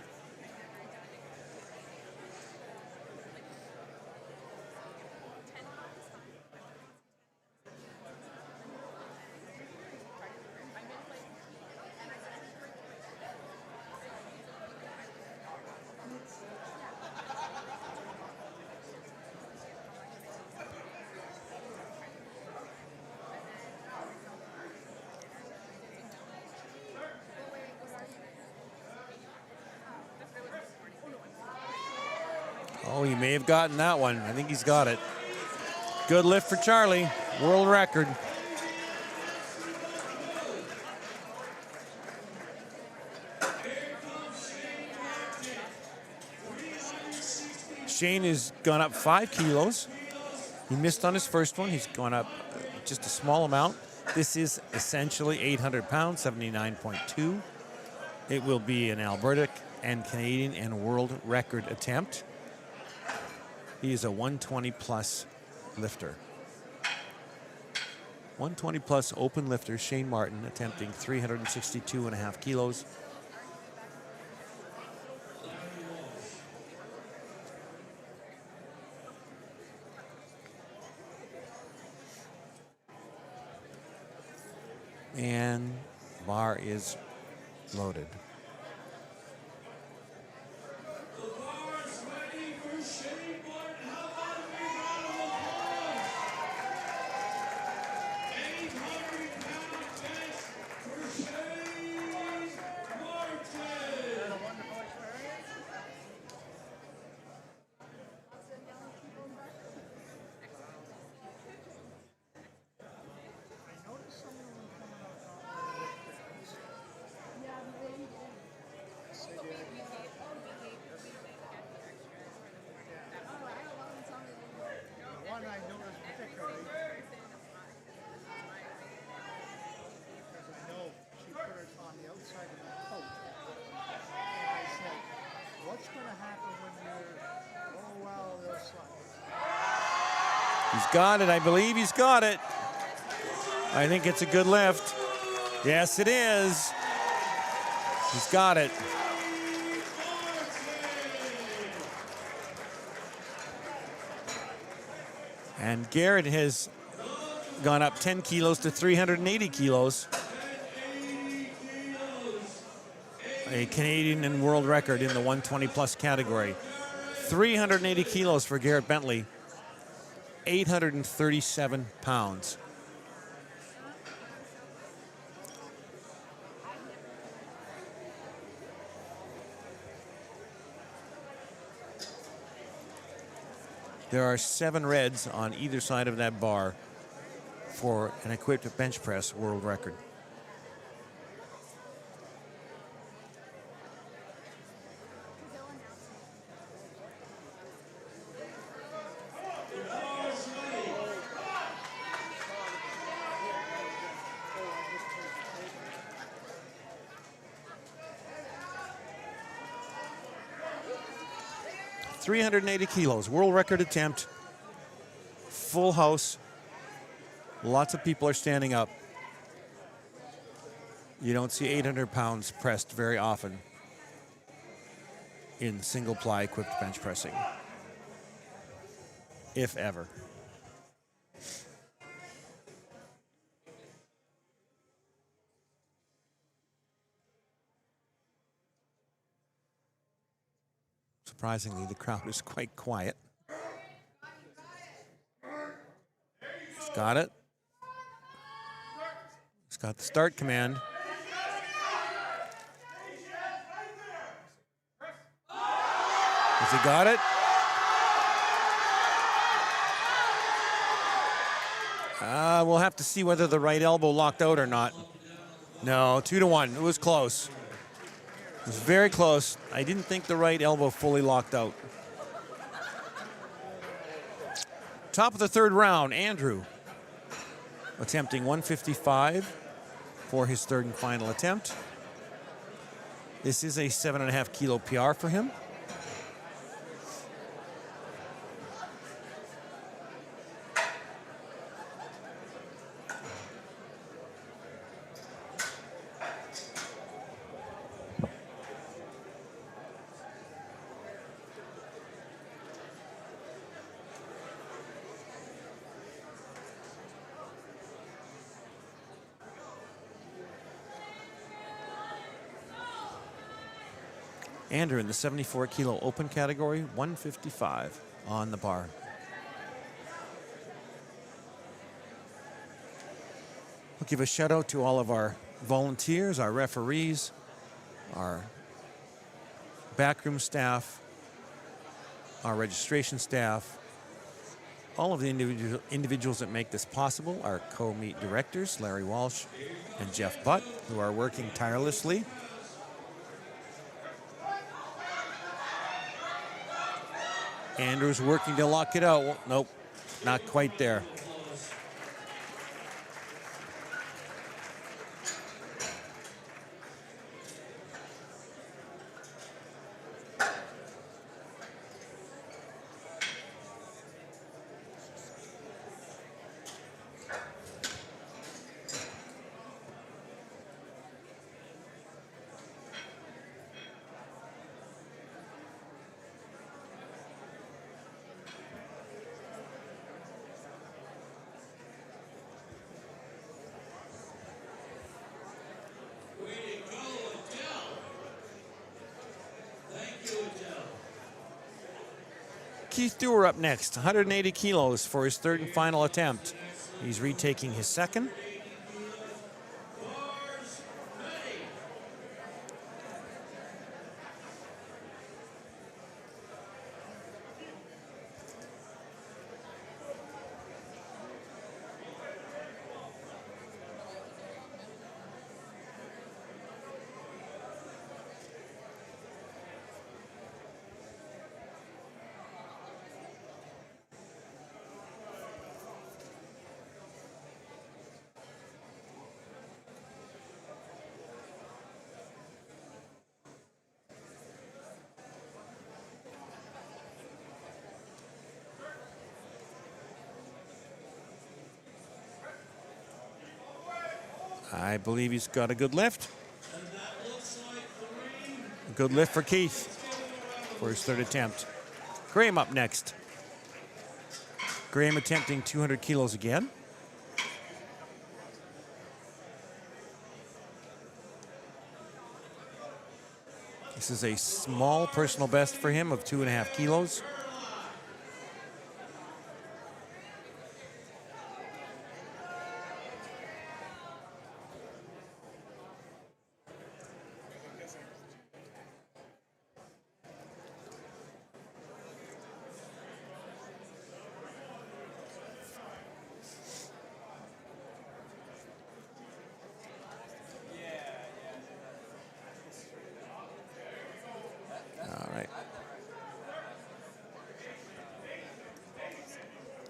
Oh, he may have gotten that one. I think he's got it. Good lift for Charlie. World record. Shane has gone up 5 kilos. He missed on his first one. He's gone up just a small amount. This is essentially 800 pounds, 79.2. It will be an Alberta and Canadian and world record attempt. He is a 120 plus lifter. 120 plus open lifter, Shane Martin, attempting 362.5 kilos. And bar is loaded. The bar is ready for Shane Martin. How about a big round of applause? 800-pound bench for Shane Martin. One I noticed particularly, because I know she put it on the outside of the coat. And I said, what's going to happen when you're, oh, well, they'll slide. He's got it. I believe he's got it. I think it's a good lift. Yes, it is. He's got it. And Garrett has gone up 10 kilos to 380 kilos. A Canadian and world record in the 120 plus category. 380 kilos for Garrett Bentley. 837 pounds. There are 7 reds on either side of that bar for an equipped bench press world record. .380 kilos, world record attempt, full house. Lots of people are standing up. You don't see 800 pounds pressed very often in single ply equipped bench pressing, if ever. Surprisingly, the crowd is quite quiet. He's got it. He's got the start command. Has he got it? We'll have to see whether the right elbow locked out or not. No, 2-1. It was close. It was very close. I didn't think the right elbow fully locked out. Top of the third round, Andrew attempting 155 for his third and final attempt. This is a 7.5 kilo PR for him. Andrew in the 74 kilo open category, 155 on the bar. We'll give a shout out to all of our volunteers, our referees, our backroom staff, our registration staff, all of the individuals that make this possible, our co-meet directors, Larry Walsh and Jeff Butt, who are working tirelessly. Andrew's working to lock it out. Well, nope, not quite there. Keith Dewar up next, 180 kilos for his third and final attempt. He's retaking his second. I believe he's got a good lift. A good lift for Keith for his third attempt. Graham up next. Graham attempting 200 kilos again. This is a small personal best for him of 2.5 kilos.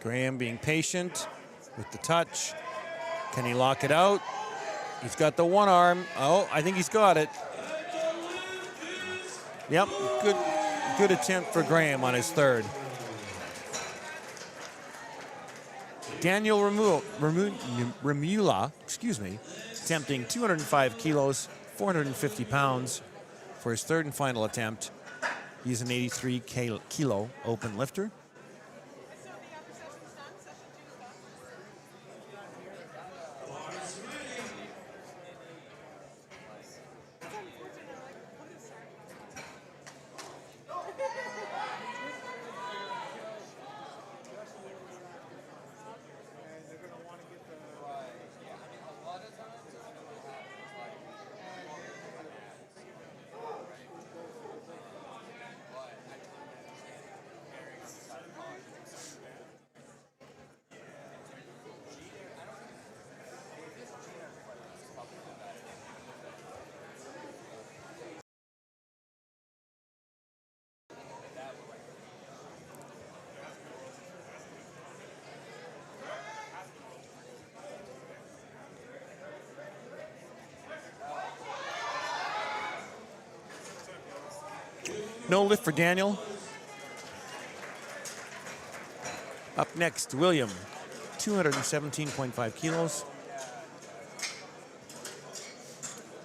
Graham being patient with the touch. Can he lock it out? He's got the one arm. Oh, I think he's got it. Yep, good attempt for Graham on his third. Daniel Remula, attempting 205 kilos, 450 pounds for his third and final attempt. He's an 83 kilo open lifter. No lift for Daniel. Up next, William, 217.5 kilos.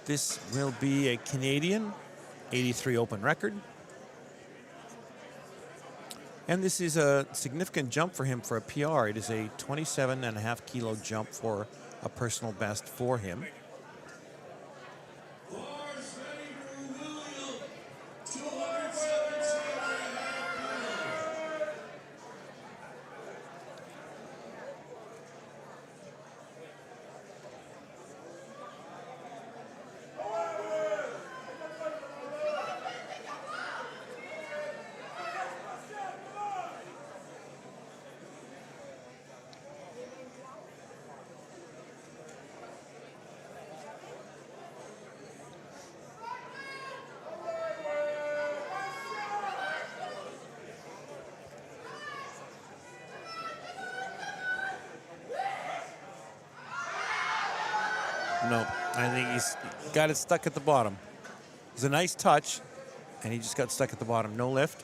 This will be a Canadian 83 open record. And this is a significant jump for him for a PR. It is a 27.5 kilo jump for a personal best for him. Bars ready for William. no. I think he's got it stuck at the bottom. It was a nice touch, and he just got stuck at the bottom. No lift.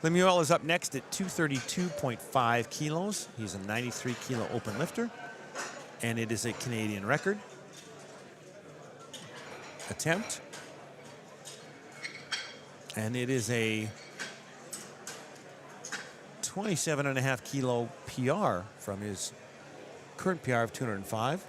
Lemuel is up next at 232.5 kilos. He's a 93 kilo open lifter, and it is a Canadian record attempt. And it is a 27.5 kilo PR from his current PR of 205.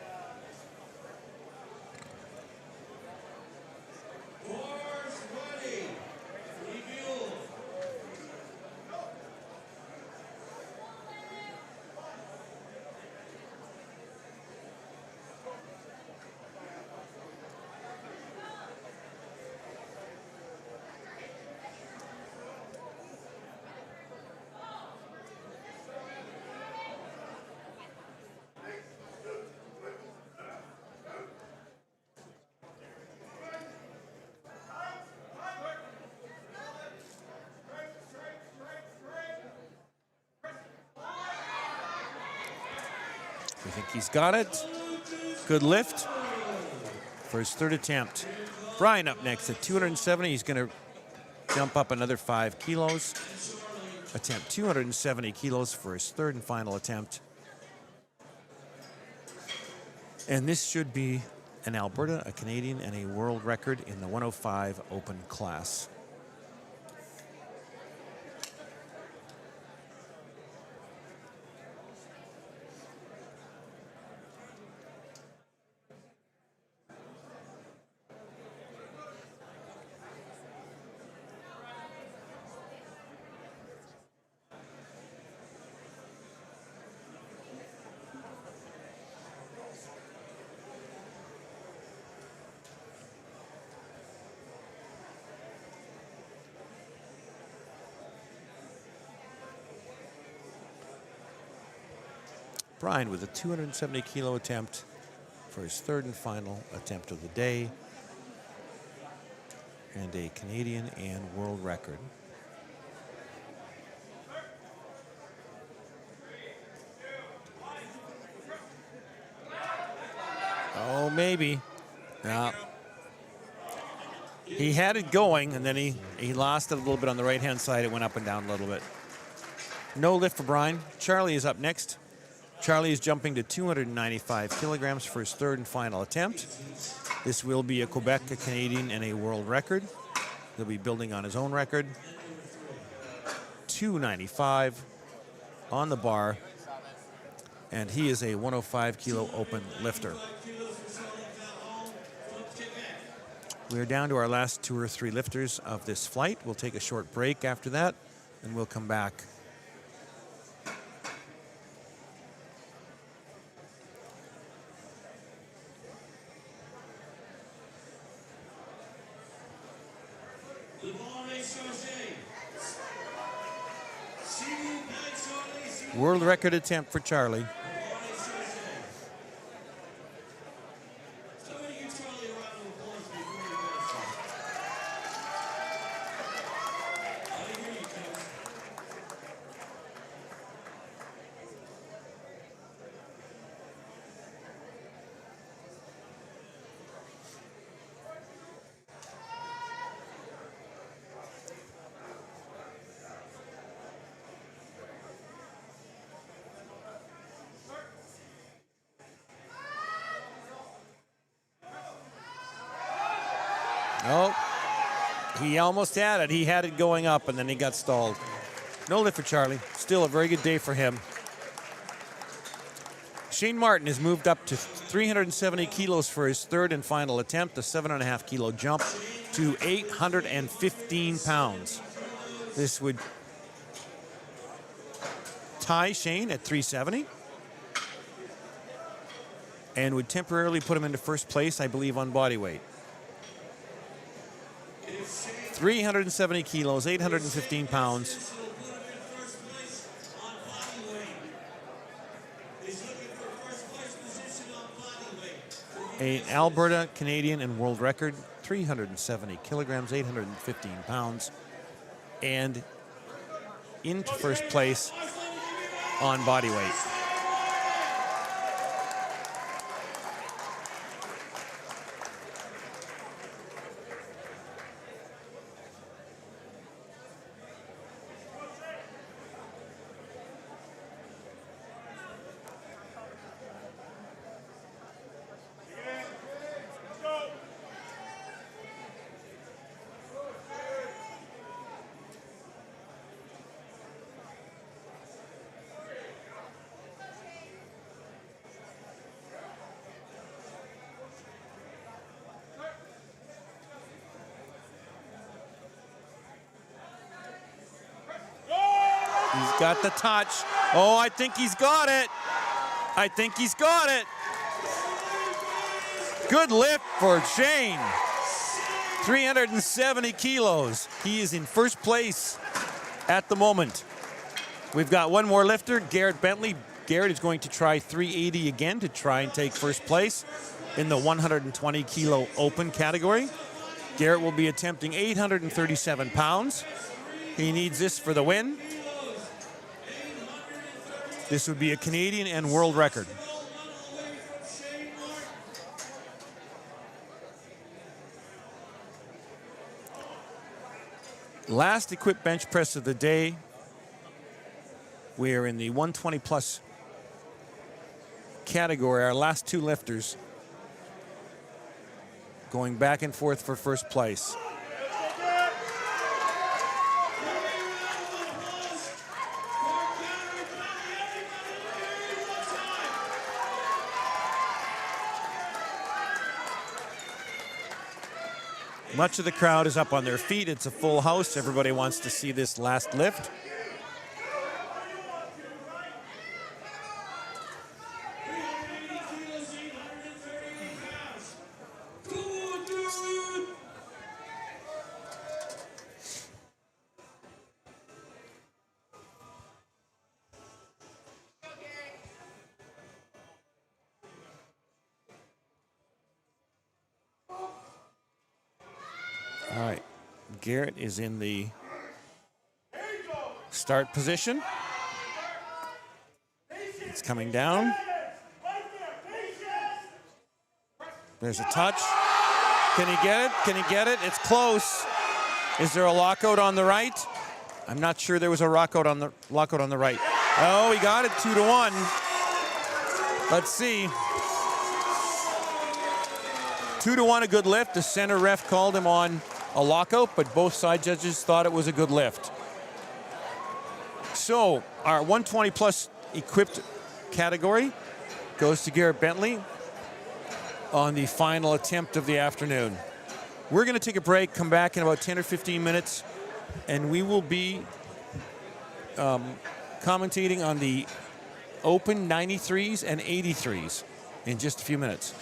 I think he's got it. Good lift for his third attempt. Brian up next at 270. He's going to jump up another 5 kilos. Attempt 270 kilos for his third and final attempt. And this should be an Alberta, a Canadian, and a world record in the 105 open class. Brian with a 270 kilo attempt for his third and final attempt of the day, and a Canadian and world record. Oh, maybe. No. He had it going, and then he lost it a little bit on the right-hand side. It went up and down a little bit. No lift for Brian. Charlie is up next. Charlie is jumping to 295 kilograms for his third and final attempt. This will be a Quebec, a Canadian, and a world record. He'll be building on his own record. 295 on the bar, and he is a 105 kilo open lifter. We're down to our last 2 or 3 lifters of this flight. We'll take a short break after that, and we'll come back. World record attempt for Charlie. Oh, he almost had it. He had it going up, and then he got stalled. No lift for Charlie. Still a very good day for him. Shane Martin has moved up to 370 kilos for his third and final attempt, a 7.5 kilo jump to 815 pounds. This would tie Shane at 370 and would temporarily put him into first place, I believe, on body weight. 370 kilos, 815 pounds. An Alberta, Canadian, and world record, 370 kilograms, 815 pounds, and into first place on body weight. He's got the touch. Oh, I think he's got it. I think he's got it. Good lift for Shane. 370 kilos. He is in first place at the moment. We've got one more lifter, Garrett Bentley. Garrett is going to try 380 again to try and take first place in the 120 kilo open category. Garrett will be attempting 837 pounds. He needs this for the win. This would be a Canadian and world record. Last equipped bench press of the day. We are in the 120 plus category. Our last two lifters going back and forth for first place. Much of the crowd is up on their feet. It's a full house. Everybody wants to see this last lift. All right, Garrett is in the start position. It's coming down. There's a touch. Can he get it? Can he get it? It's close. Is there a lockout on the right? I'm not sure there was a lockout on the right. Oh, he got it 2-1. Let's see. 2-1, a good lift. The center ref called him on a lockout, but both side judges thought it was a good lift. So our 120 plus equipped category goes to Garrett Bentley on the final attempt of the afternoon. We're going to take a break, come back in about 10 or 15 minutes, and we will be commentating on the open 93s and 83s in just a few minutes.